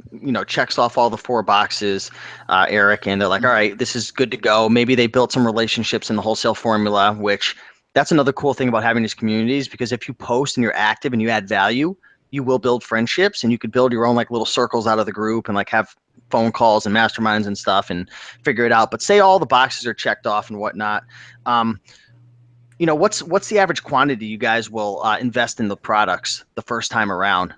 checks off all the 4 boxes, Eric, and they're like, all right, this is good to go. Maybe they built some relationships in the wholesale formula, which that's another cool thing about having these communities, because if you post and you're active and you add value, you will build friendships, and you could build your own like little circles out of the group and like have phone calls and masterminds and stuff and figure it out. But say all the boxes are checked off and whatnot. What's the average quantity you guys will invest in the products the first time around?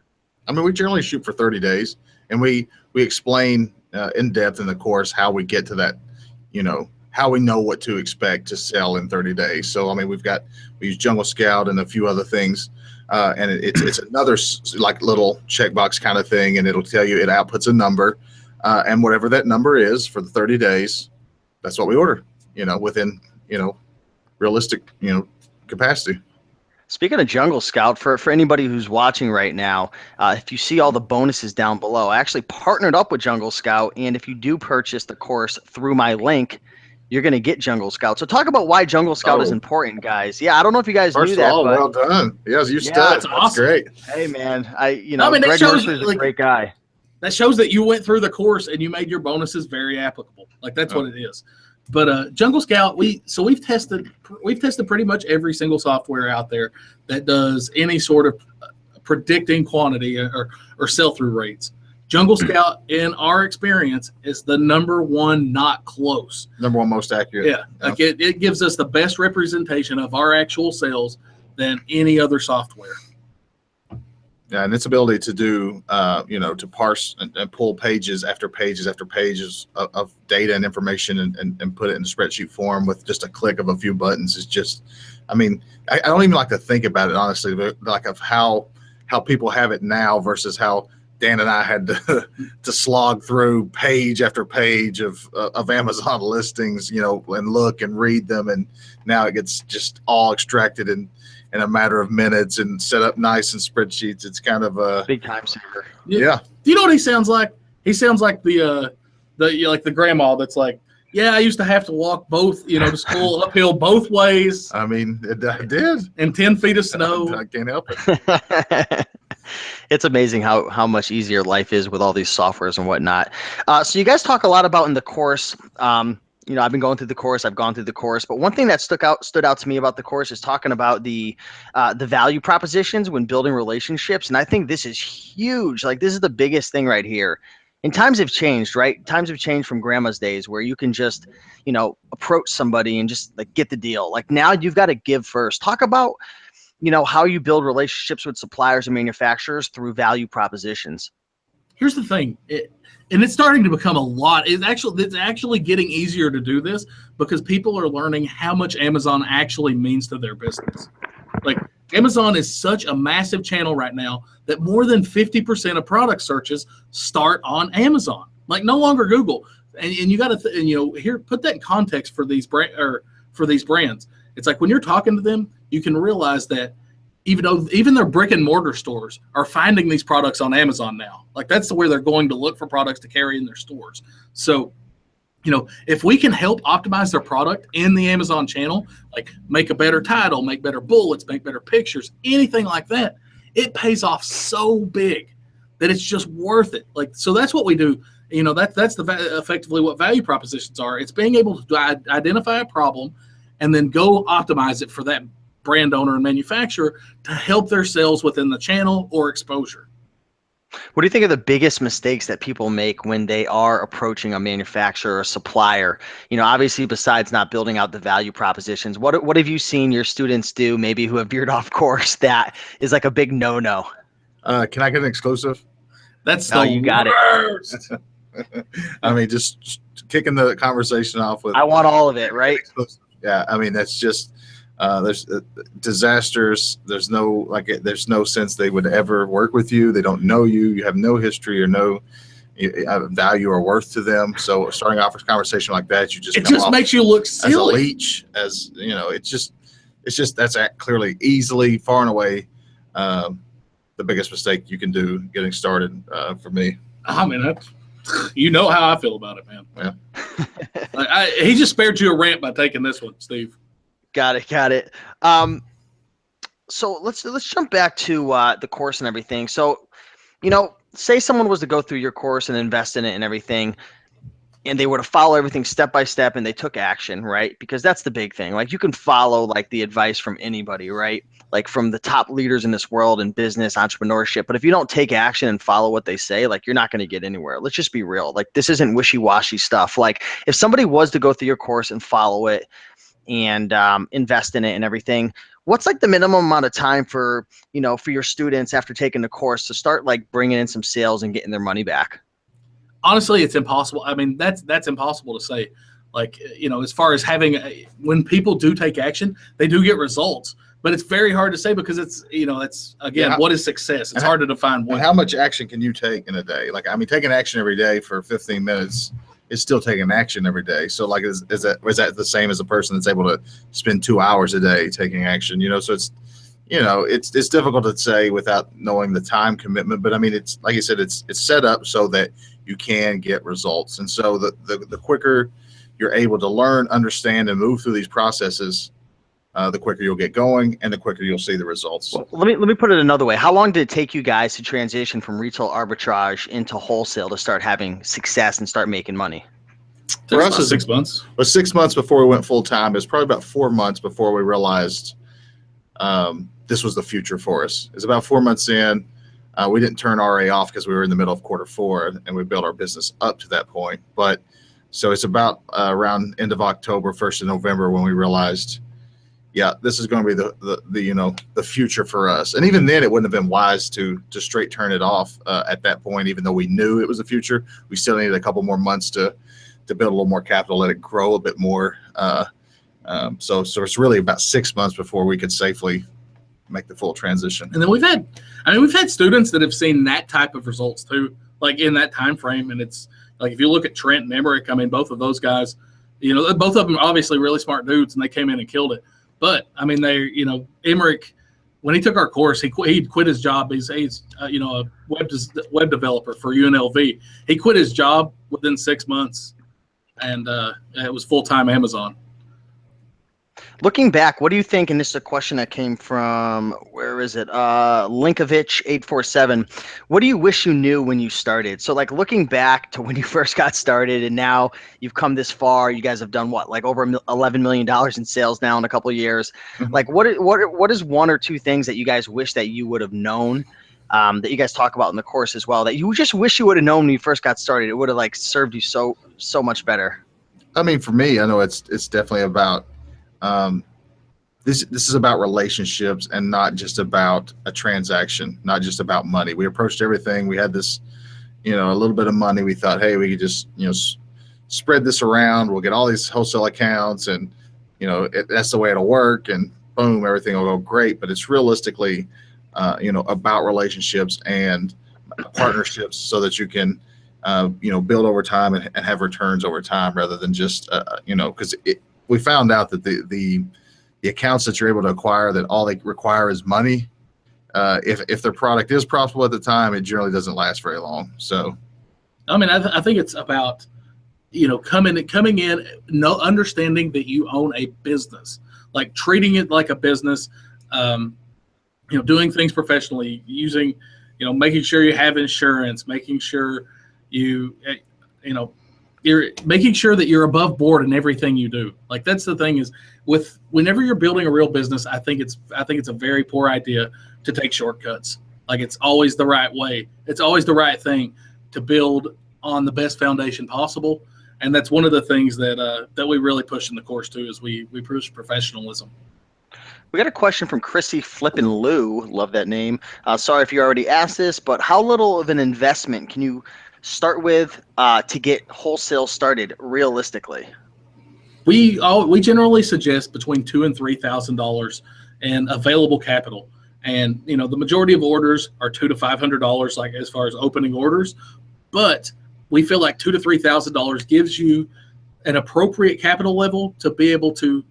I mean, we generally shoot for 30 days, and we explain in depth in the course how we get to that, how we know what to expect to sell in 30 days. So, I mean, we use Jungle Scout and a few other things, and it's another like little checkbox kind of thing, and it'll tell you, it outputs a number, and whatever that number is for the 30 days, that's what we order, within, realistic, capacity. Speaking of Jungle Scout, for anybody who's watching right now, if you see all the bonuses down below, I actually partnered up with Jungle Scout, and if you do purchase the course through my link, you're going to get Jungle Scout. So talk about why Jungle Scout is important, guys. Yeah, I don't know if you guys First knew that, of all, but well done. Yes, you yeah, stud. that's awesome. Great. hey man, That Greg shows, Mercer's a like, great guy. that shows that you went through the course and you made your bonuses very applicable. Like that's what it is. But Jungle Scout, we've tested pretty much every single software out there that does any sort of predicting quantity or sell-through rates. Jungle Scout, in our experience, is the number one, not close. Number one most accurate. Yeah, like it gives us the best representation of our actual sales than any other software. Yeah, and its ability to do, to parse and pull pages after pages after pages of data and information and put it in a spreadsheet form with just a click of a few buttons is just, I don't even like to think about it, honestly, but like of how people have it now versus how Dan and I had to slog through page after page of Amazon listings, and look and read them. And now it gets just all extracted in a matter of minutes and set up nice in spreadsheets. It's kind of a big time saver. Yeah. Do you know what he sounds like? He sounds like the grandma that's like, yeah, I used to have to walk both, to school uphill both ways. I did. In 10 feet of snow. I can't help it. It's amazing how much easier life is with all these softwares and whatnot. So you guys talk a lot about in the course. I've been going through the course. I've gone through the course, but one thing that stood out to me about the course is talking about the value propositions when building relationships, and I think this is huge. Like this is the biggest thing right here. And times have changed, right? Times have changed from grandma's days where you can just, approach somebody and just like get the deal. Like now you've got to give first. Talk about, how you build relationships with suppliers and manufacturers through value propositions. Here's the thing, and it's starting to become a lot. It's actually getting easier to do this because people are learning how much Amazon actually means to their business. Like Amazon is such a massive channel right now that more than 50% of product searches start on Amazon. Like no longer Google. And you got to here put that in context for these brands. It's like when you're talking to them, you can realize that even their brick and mortar stores are finding these products on Amazon now. Like that's where they're going to look for products to carry in their stores. So, if we can help optimize their product in the Amazon channel, like make a better title, make better bullets, make better pictures, anything like that, it pays off so big that it's just worth it. Like, so that's what we do. That's effectively what value propositions are. It's being able to identify a problem and then go optimize it for that brand owner and manufacturer to help their sales within the channel or exposure. What do you think are the biggest mistakes that people make when they are approaching a manufacturer or supplier? Obviously, besides not building out the value propositions, what have you seen your students do, maybe who have veered off course, that is like a big no-no? Can I get an exclusive? That's you got worst. it. Just kicking the conversation off with. I want all of it, right? Yeah, that's just. There's disasters. There's no sense they would ever work with you. They don't know you. You have no history or no value or worth to them. So starting off a conversation like that, it just makes you look silly. As a leech, it's just that's clearly easily far and away the biggest mistake you can do getting started for me. How I feel about it, man. Yeah. He just spared you a rant by taking this one, Steve. Got it. So let's jump back to the course and everything. So, say someone was to go through your course and invest in it and everything, and they were to follow everything step by step and they took action, right? Because that's the big thing. Like you can follow like the advice from anybody, right? Like from the top leaders in this world in business, entrepreneurship. But if you don't take action and follow what they say, like you're not going to get anywhere. Let's just be real. Like this isn't wishy-washy stuff. Like if somebody was to go through your course and follow it, and invest in it and everything, what's like the minimum amount of time for your students after taking the course to start like bringing in some sales and getting their money back? Honestly, it's impossible. That's impossible to say. Like, as far as when people do take action, they do get results, but it's very hard to say because it's, what is success? It's hard to define what. And how much action can you take in a day? Like, taking action every day for 15 minutes is still taking action every day. So like, is that the same as a person that's able to spend 2 hours a day taking action? So it's, it's difficult to say without knowing the time commitment. But I mean, it's like I said, it's set up so that you can get results. And so the quicker you're able to learn, understand, and move through these processes, the quicker you'll get going, and the quicker you'll see the results. Well, let me put it another way. How long did it take you guys to transition from retail arbitrage into wholesale to start having success and start making money? For us, 6 months. It was 6 months before we went full time. It was probably about 4 months before we realized this was the future for us. It's about 4 months in. We didn't turn RA off because we were in the middle of Q4, and we built our business up to that point. But so it's about around end of October, 1st of November when we realized, yeah, this is going to be the future for us. And even then, it wouldn't have been wise to straight turn it off at that point. Even though we knew it was the future, we still needed a couple more months to build a little more capital, let it grow a bit more. So it's really about 6 months before we could safely make the full transition. And then we've had students that have seen that type of results too, like in that time frame. And it's like, if you look at Trent and Emmerich, I mean, both of those guys, both of them are obviously really smart dudes, and they came in and killed it. But I mean, Emmerich, when he took our course, he quit his job. He's a web developer for UNLV. He quit his job within 6 months, and it was full-time Amazon. Looking back, what do you think, and this is a question that came from, where is it? Linkovich847. What do you wish you knew when you started? So like looking back to when you first got started and now you've come this far, you guys have done what, like over $11 million in sales now in a couple of years. Mm-hmm. Like what is one or two things that you guys wish that you would have known, that you guys talk about in the course as well, that you just wish you would have known when you first got started? It would have like served you so much better. I mean, for me, I know it's definitely about, this is about relationships and not just about a transaction, not just about money. We approached everything. We had this, a little bit of money. We thought, hey, we could just, spread this around. We'll get all these wholesale accounts, and, that's the way it'll work. And boom, everything will go great. But it's realistically, about relationships and partnerships so that you can, build over time and have returns over time rather than just, because we found out that the accounts that you're able to acquire, that all they require is money. If their product is profitable at the time, it generally doesn't last very long. So, I mean, I think it's about, coming in, understanding that you own a business, like treating it like a business, doing things professionally, using, making sure you have insurance, making sure you're making sure that you're above board in everything you do. Like, that's the thing is, whenever you're building a real business, I think it's a very poor idea to take shortcuts. Like, it's always the right way. It's always the right thing to build on the best foundation possible. And that's one of the things that we really push in the course too, is we push professionalism. We got a question from Chrissy Flippin' Lou. Love that name. Sorry if you already asked this, but how little of an investment can you start with to get wholesale started realistically? We generally suggest between $2,000 and $3,000 in available capital, and the majority of orders are $200 to $500, like as far as opening orders. But we feel like $2,000 to $3,000 gives you an appropriate capital level to be able to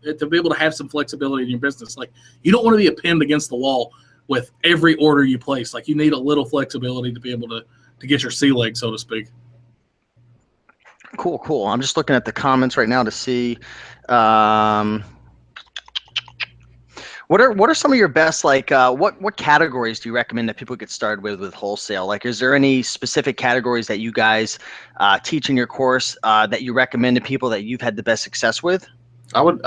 have some flexibility in your business. Like, you don't want to be pinned against the wall with every order you place. Like, you need a little flexibility to be able to get your sea leg, so to speak. Cool. I'm just looking at the comments right now to see what are some of your best, like what categories do you recommend that people get started with wholesale? Like, is there any specific categories that you guys teach in your course that you recommend to people that you've had the best success with? I would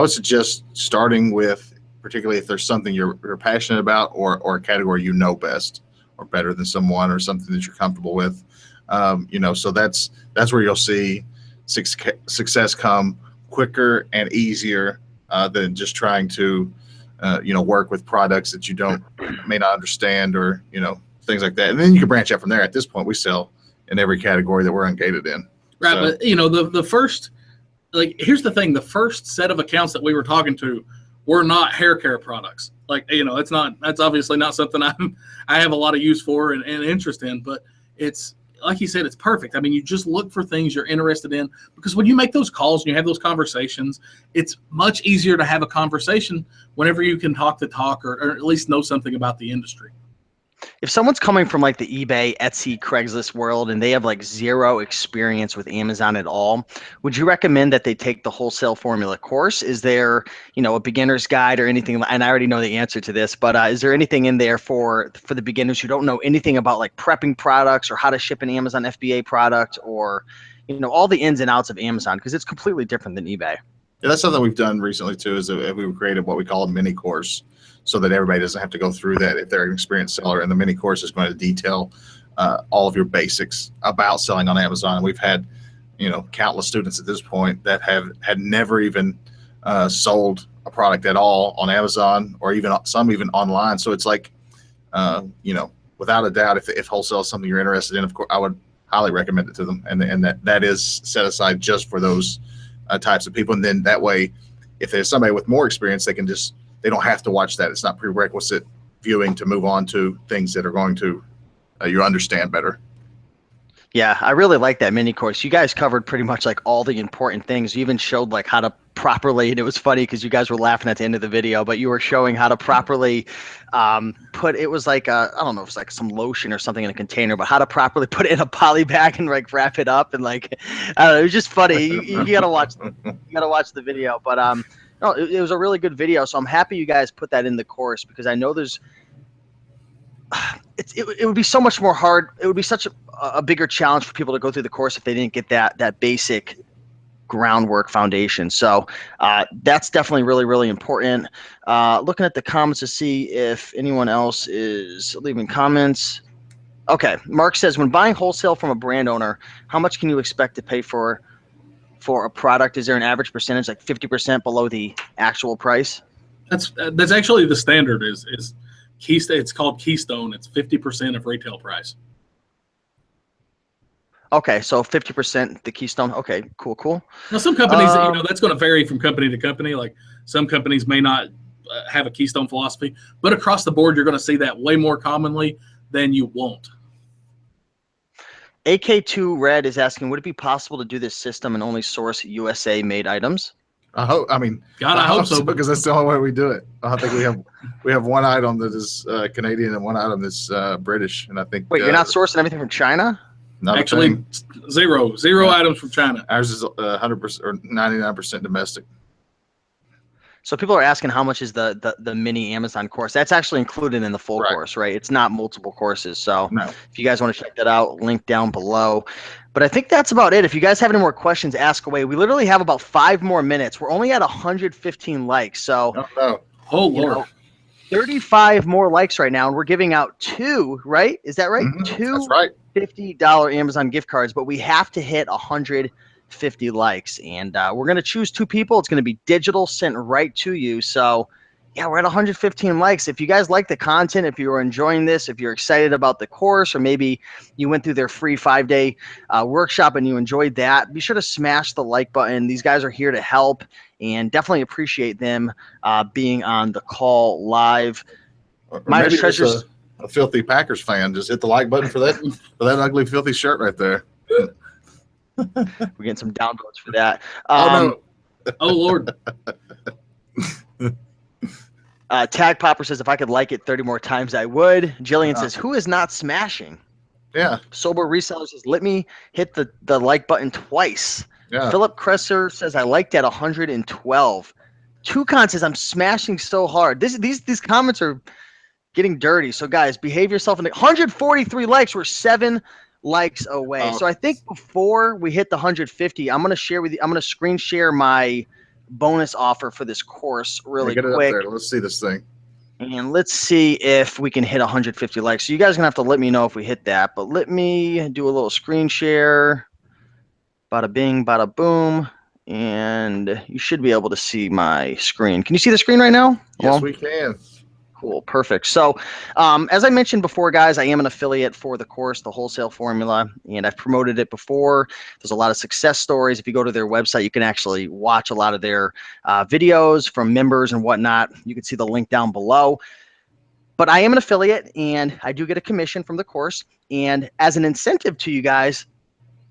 suggest starting with, particularly if there's something you're passionate about, or a category best or better than someone, or something that you're comfortable with. So that's where you'll see success come quicker and easier than just trying to work with products that you may not understand, or things like that. And then you can branch out from there. At this point, we sell in every category that we're ungated in. Right, So, but the first, like, here's the thing: the first set of accounts that we were talking to were not hair care products. Like, that's obviously not something I have a lot of use for and interest in. But it's like you said, it's perfect. I mean, you just look for things you're interested in, because when you make those calls and you have those conversations, it's much easier to have a conversation whenever you can talk the talk, or at least know something about the industry. If someone's coming from like the eBay, Etsy, Craigslist world and they have like zero experience with Amazon at all, would you recommend that they take the Wholesale Formula course? Is there, a beginner's guide or anything? And I already know the answer to this, but is there anything in there for the beginners who don't know anything about like prepping products or how to ship an Amazon FBA product, or, all the ins and outs of Amazon? Because it's completely different than eBay. Yeah, that's something we've done recently too, is that we created what we call a mini course, so that everybody doesn't have to go through that if they're an experienced seller. And the mini course is going to detail all of your basics about selling on Amazon. And we've had, countless students at this point that had never even sold a product at all on Amazon, or even some even online. So it's like, without a doubt, if wholesale is something you're interested in, of course, I would highly recommend it to them. And that is set aside just for those types of people. And then that way, if there's somebody with more experience, they don't have to watch that. It's not prerequisite viewing to move on to things that are going to you understand better. Yeah, I really like that mini course. You guys covered pretty much like all the important things. You even showed like how to properly, and it was funny because you guys were laughing at the end of the video, but you were showing how to properly it was like I don't know if it's like some lotion or something in a container, but how to properly put it in a poly bag and like wrap it up, and like I don't know, it was just funny. You gotta watch the video, but no, it was a really good video. So I'm happy you guys put that in the course, because I know it would be so much more hard. It would be such a bigger challenge for people to go through the course if they didn't get that basic groundwork foundation. So that's definitely really, really important. Looking at the comments to see if anyone else is leaving comments. Okay, Mark says, when buying wholesale from a brand owner, how much can you expect to pay for a product? Is there an average percentage, like 50% below the actual price? That's actually the standard is Keystone. It's called Keystone. It's 50% of retail price. Okay, so 50% the Keystone. Okay, cool. Now, some companies, that's going to vary from company to company. Like some companies may not have a Keystone philosophy, but across the board, you're going to see that way more commonly than you won't. AK2 Red is asking, would it be possible to do this system and only source USA made items? I hope so, because that's the only way we do it. I think we have one item that is Canadian and one item that's British, and I think. Wait, you're not sourcing everything from China? Actually, zero items from China. Ours is 100% or 99% domestic. So people are asking how much is the mini Amazon course. That's actually included in the full course, right? It's not multiple courses. So if you guys want to check that out, link down below. But I think that's about it. If you guys have any more questions, ask away. We literally have about 5 more minutes. We're only at 115 likes. So, oh Lord. 35 more likes right now, and we're giving out 2, right? Is that right? Mm-hmm. 2 That's right. $50 Amazon gift cards, but we have to hit 150 likes, and we're going to choose 2 people. It's going to be digital, sent right to you. So yeah, we're at 115 likes. If you guys like the content, if you're enjoying this, if you're excited about the course, or maybe you went through their free 5-day workshop and you enjoyed that, be sure to smash the like button. These guys are here to help, and definitely appreciate them being on the call live. Maybe Treasures, a filthy Packers fan, just hit the like button for that ugly, filthy shirt right there. We're getting some downvotes for that. Oh Lord. Tag Popper says, if I could like it 30 more times, I would. Jillian says, who is not smashing? Yeah. Sober Reseller says, let me hit the like button twice. Yeah. Philip Kresser says, I liked at 112. Toucan says, I'm smashing so hard. These comments are getting dirty. So guys, behave yourself. 143 likes. We're 7 likes away. So I think before we hit the 150, I'm going to screen share my bonus offer for this course really quick. Up there. Let's see this thing. And let's see if we can hit 150 likes. So you guys are going to have to let me know if we hit that. But let me do a little screen share. Bada bing, bada boom. And you should be able to see my screen. Can you see the screen right now? Yes, we can. Cool. Perfect. So as I mentioned before, guys, I am an affiliate for the course, the Wholesale Formula, and I've promoted it before. There's a lot of success stories. If you go to their website, you can actually watch a lot of their videos from members and whatnot. You can see the link down below. But I am an affiliate, and I do get a commission from the course. And as an incentive to you guys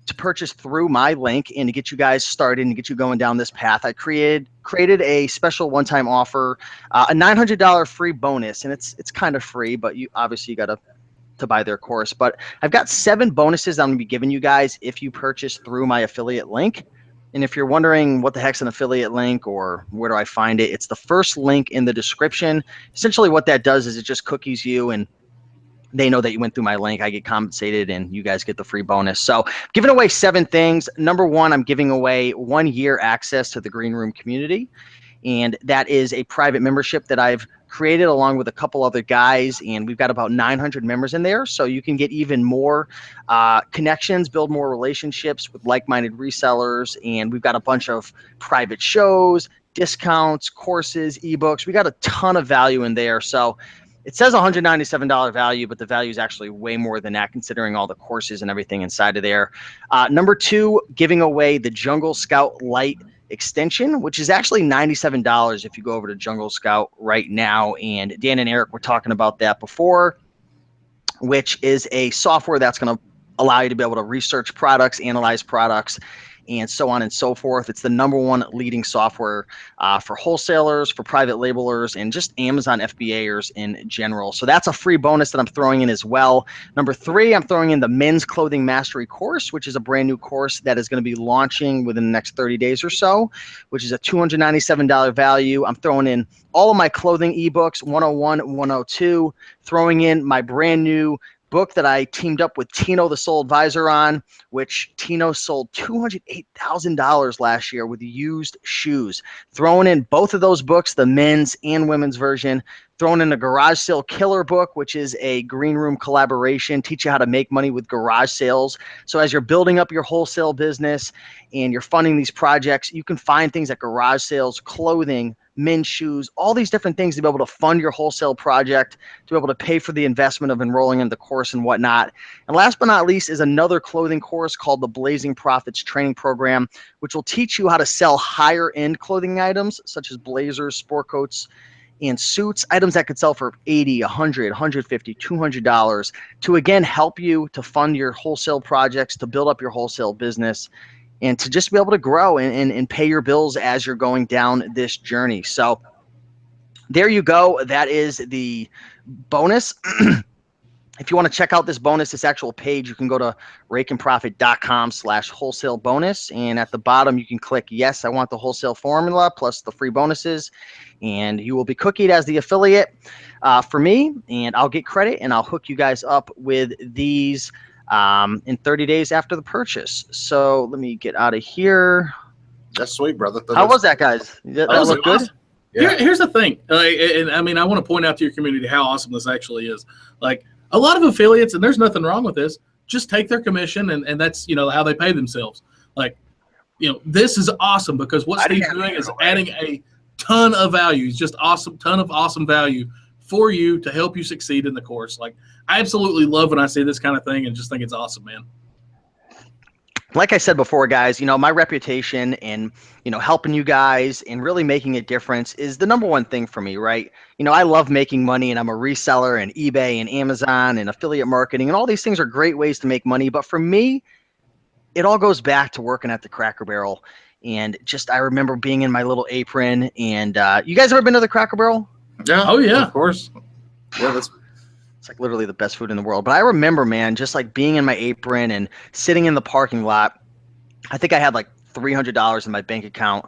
to purchase through my link and to get you guys started and get you going down this path, I created a special one-time offer, a $900 free bonus, and it's kind of free, but you obviously got to buy their course. But I've got 7 bonuses I'm going to be giving you guys if you purchase through my affiliate link. And if you're wondering what the heck's an affiliate link or where do I find it, it's the first link in the description. Essentially what that does is it just cookies you, and they know that you went through my link. I get compensated and you guys get the free bonus. So giving away 7 things. Number 1, I'm giving away 1 year access to the Green Room community. And that is a private membership that I've created along with a couple other guys, and we've got about 900 members in there, so you can get even more connections, build more relationships with like-minded resellers, and we've got a bunch of private shows, discounts, courses, ebooks. We got a ton of value in there. So it says $197 value, but the value is actually way more than that, considering all the courses and everything inside of there. Number 2, giving away the Jungle Scout Lite extension, which is actually $97 if you go over to Jungle Scout right now. And Dan and Eric were talking about that before, which is a software that's going to allow you to be able to research products, analyze products, and so on and so forth. It's the #1 leading software for wholesalers, for private labelers, and just Amazon FBAers in general. So that's a free bonus that I'm throwing in as well. Number 3, I'm throwing in the Men's Clothing Mastery course, which is a brand new course that is going to be launching within the next 30 days or so, which is a $297 value. I'm throwing in all of my clothing ebooks, 101, 102, throwing in my brand new book that I teamed up with Tino, the Soul Advisor, on, which Tino sold $208,000 last year with used shoes. Throwing in both of those books, the men's and women's version. Throwing in a Garage Sale Killer book, which is a Green Room collaboration, teach you how to make money with garage sales. So as you're building up your wholesale business and you're funding these projects, you can find things like garage sales, clothing, men's shoes, all these different things to be able to fund your wholesale project, to be able to pay for the investment of enrolling in the course and whatnot. And last but not least is another clothing course called the Blazing Profits Training Program, which will teach you how to sell higher end clothing items such as blazers, sport coats, and suits, items that could sell for $80, $100, $150, $200 to, again, help you to fund your wholesale projects, to build up your wholesale business, and to just be able to grow and pay your bills as you're going down this journey. So there you go. That is the bonus. If you want to check out this bonus, this actual page, you can go to raikenprofit.com/wholesale bonus. And at the bottom, you can click, yes, I want the wholesale formula plus the free bonuses. And you will be cookied as the affiliate for me. And I'll get credit and I'll hook you guys up with these in 30 days after the purchase. So let me get out of here. That's sweet, brother. How was that, guys? That look good? Yeah. Here's the thing. And I mean, I want to point out to your community how awesome this actually is. Like, a lot of affiliates, and there's nothing wrong with this, just take their commission and that's, how they pay themselves. Like, this is awesome because what Steve's doing is adding a ton of value. It's just awesome, ton of awesome value for you to help you succeed in the course. Like, I absolutely love when I see this kind of thing and just think it's awesome, man. Like I said before, guys, my reputation and, helping you guys and really making a difference is the #1 thing for me, right? I love making money, and I'm a reseller and eBay and Amazon and affiliate marketing, and all these things are great ways to make money. But for me, it all goes back to working at the Cracker Barrel. And just, I remember being in my little apron, and you guys ever been to the Cracker Barrel? Yeah. Oh, yeah. Of course. Yeah, It's like literally the best food in the world. But I remember, man, just like being in my apron and sitting in the parking lot. I think I had like $300 in my bank account.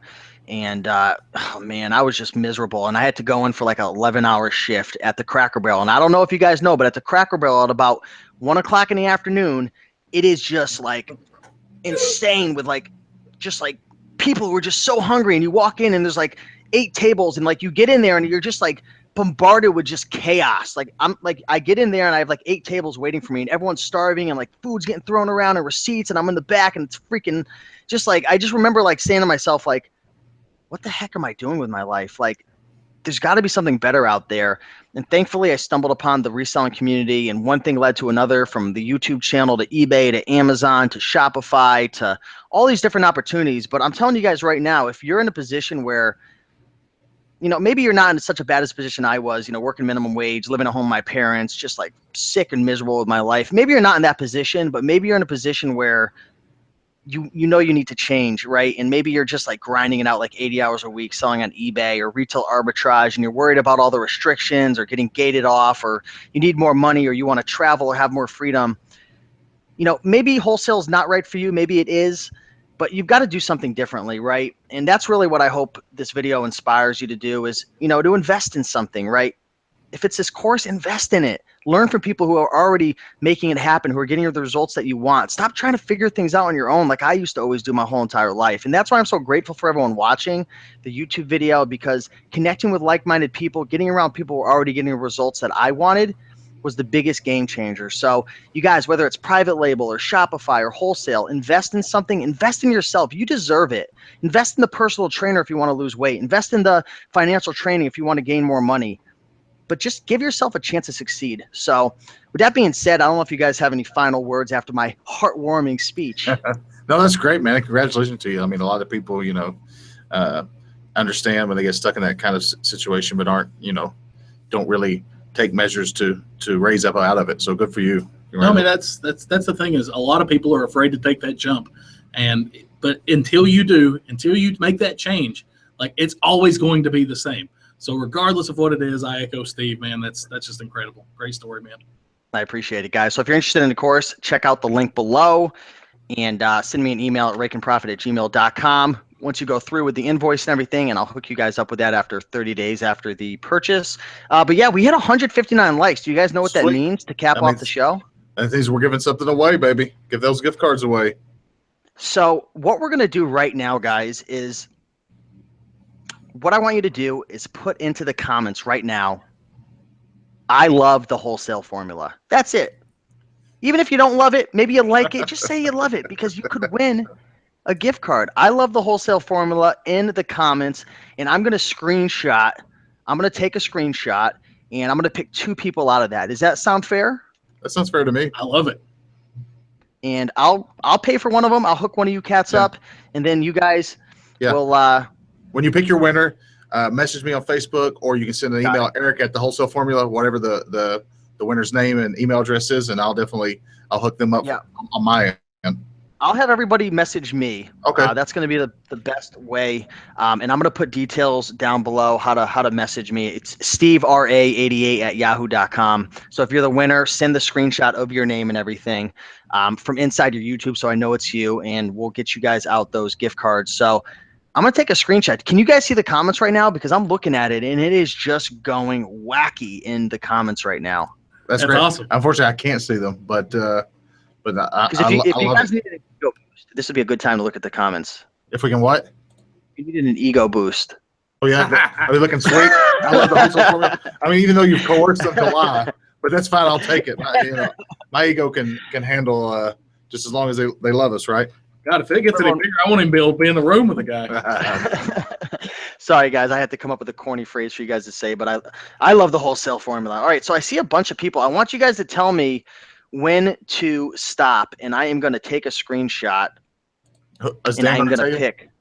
And, oh, man, I was just miserable. And I had to go in for like an 11-hour shift at the Cracker Barrel. And I don't know if you guys know, but at the Cracker Barrel at about 1 o'clock in the afternoon, it is just like insane with like just like people who are just so hungry. And you walk in and there's like 8 tables. And like you get in there and you're just like bombarded with just chaos. Like I get in there and I have like 8 tables waiting for me and everyone's starving and like food's getting thrown around and receipts and I'm in the back and it's freaking just like, I just remember like saying to myself, like, what the heck am I doing with my life? Like, there's got to be something better out there. And thankfully I stumbled upon the reselling community, and one thing led to another, from the YouTube channel to eBay to Amazon to Shopify to all these different opportunities. But I'm telling you guys right now, if you're in a position where maybe you're not in such a bad position I was, working minimum wage, living at home with my parents, just like sick and miserable with my life. Maybe you're not in that position, but maybe you're in a position where you need to change, right? And maybe you're just like grinding it out like 80 hours a week, selling on eBay or retail arbitrage, and you're worried about all the restrictions or getting gated off, or you need more money, or you want to travel or have more freedom. Maybe wholesale is not right for you. Maybe it is, but you've got to do something differently, right? And that's really what I hope this video inspires you to do is, to invest in something, right? If it's this course, invest in it. Learn from people who are already making it happen, who are getting the results that you want. Stop trying to figure things out on your own like I used to always do my whole entire life. And that's why I'm so grateful for everyone watching the YouTube video, because connecting with like-minded people, getting around people who are already getting the results that I wanted was the biggest game changer. So you guys, whether it's private label or Shopify or wholesale, invest in something, invest in yourself. You deserve it. Invest in the personal trainer if you want to lose weight. Invest in the financial training if you want to gain more money. But just give yourself a chance to succeed. So with that being said, I don't know if you guys have any final words after my heartwarming speech. No, that's great, man. Congratulations to you. I mean, a lot of people, understand when they get stuck in that kind of situation, but aren't, don't really take measures to raise up out of it. So good for you. No, I mean, that's the thing is a lot of people are afraid to take that jump. But until you do, until you make that change, like it's always going to be the same. So regardless of what it is, I echo Steve, man. That's just incredible. Great story, man. I appreciate it, guys. So if you're interested in the course, check out the link below and send me an email at raikenprofit@gmail.com. Once you go through with the invoice and everything, and I'll hook you guys up with that after 30 days after the purchase. But yeah, we hit 159 likes. Do you guys know what that means to cap off the show? That means we're giving something away, baby. Give those gift cards away. So what we're going to do right now, guys, is what I want you to do is put into the comments right now, I love the wholesale formula. That's it. Even if you don't love it, maybe you like it, just say you love it because you could win a gift card. I love the wholesale formula in the comments, and I'm going to screenshot. I'm going to take a screenshot, and I'm going to pick 2 people out of that. Does that sound fair? That sounds fair to me. I love it. And I'll pay for one of them. I'll hook one of you cats up, and then you guys will when you pick your winner, message me on Facebook, or you can send an email, Eric at the Wholesale Formula, whatever the winner's name and email address is, and I'll hook them up on my end. I'll have everybody message me. Okay. That's going to be the best way. And I'm going to put details down below how to message me. It's stevera88@yahoo.com. So if you're the winner, send the screenshot of your name and everything from inside your YouTube so I know it's you, and we'll get you guys out those gift cards. So I'm going to take a screenshot. Can you guys see the comments right now? Because I'm looking at it, and it is just going wacky in the comments right now. That's great. Awesome. Unfortunately, I can't see them, but Because if you guys need an ego boost, this would be a good time to look at the comments. If we can what? You needed an ego boost. Oh, yeah. Are they looking sweet? I love the wholesale formula. I mean, even though you've coerced them to lie, but that's fine. I'll take it. My ego can handle just as long as they love us, right? God, if it gets any bigger, I want him to be in the room with the guy. Sorry, guys. I had to come up with a corny phrase for you guys to say, but I love the wholesale formula. All right, so I see a bunch of people. I want you guys to tell me when to stop, and I am going to take a screenshot, and I'm going to pick.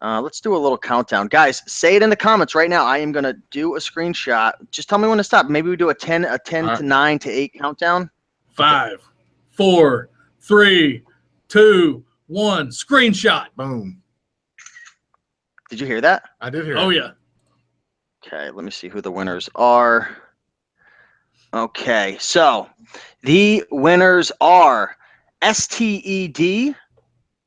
Let's do a little countdown. Guys, say it in the comments right now. I am going to do a screenshot. Just tell me when to stop. Maybe we do a 10 to 9 to 8 countdown. 5, 4, 3, 2, 1. Screenshot. Boom. Did you hear that? I did hear Oh, it. yeah. Okay, let me see who the winners are. Okay, so the winners are STED.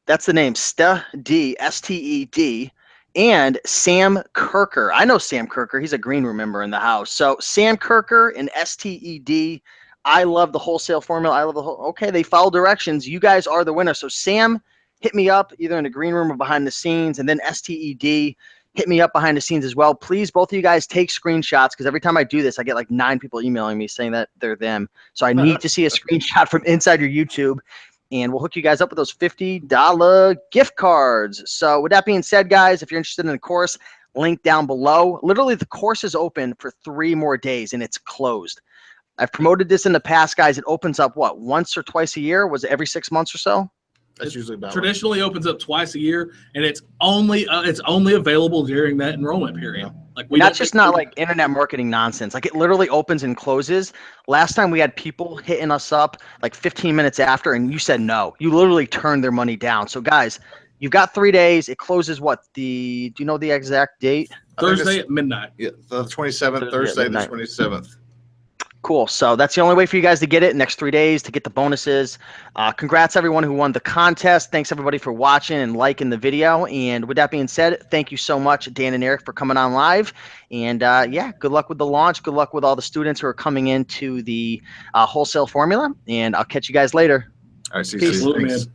That's the name, STED, STED, and Sam Kirker. I know Sam Kirker. He's a green room member in the house. So Sam Kirker and STED. I love the wholesale formula. I love the whole. Okay, they follow directions. You guys are the winner. So Sam, hit me up either in the green room or behind the scenes, and then STED, hit me up behind the scenes as well. Please, both of you guys take screenshots, because every time I do this, I get like 9 people emailing me saying that they're them. So I need to see a screenshot from inside your YouTube, and we'll hook you guys up with those $50 gift cards. So with that being said, guys, if you're interested in the course, link down below. Literally, the course is open for 3 more days, and it's closed. I've promoted this in the past, guys. It opens up, what, once or twice a year? Was it every 6 months or so? That's usually about traditionally opens up twice a year, and it's only available during that enrollment period. Like that's just not like internet marketing nonsense. Like it literally opens and closes. Last time we had people hitting us up like 15 minutes after, and you said no. You literally turned their money down. So guys, you've got 3 days. It closes do you know the exact date? Thursday at midnight. Yeah, the 27th, Thursday the 27th. Cool. So that's the only way for you guys to get it next 3 days to get the bonuses. Congrats everyone who won the contest. Thanks everybody for watching and liking the video. And with that being said, thank you so much, Dan and Eric, for coming on live. And yeah, good luck with the launch. Good luck with all the students who are coming into the wholesale formula. And I'll catch you guys later. All right, see Peace. you. Thanks.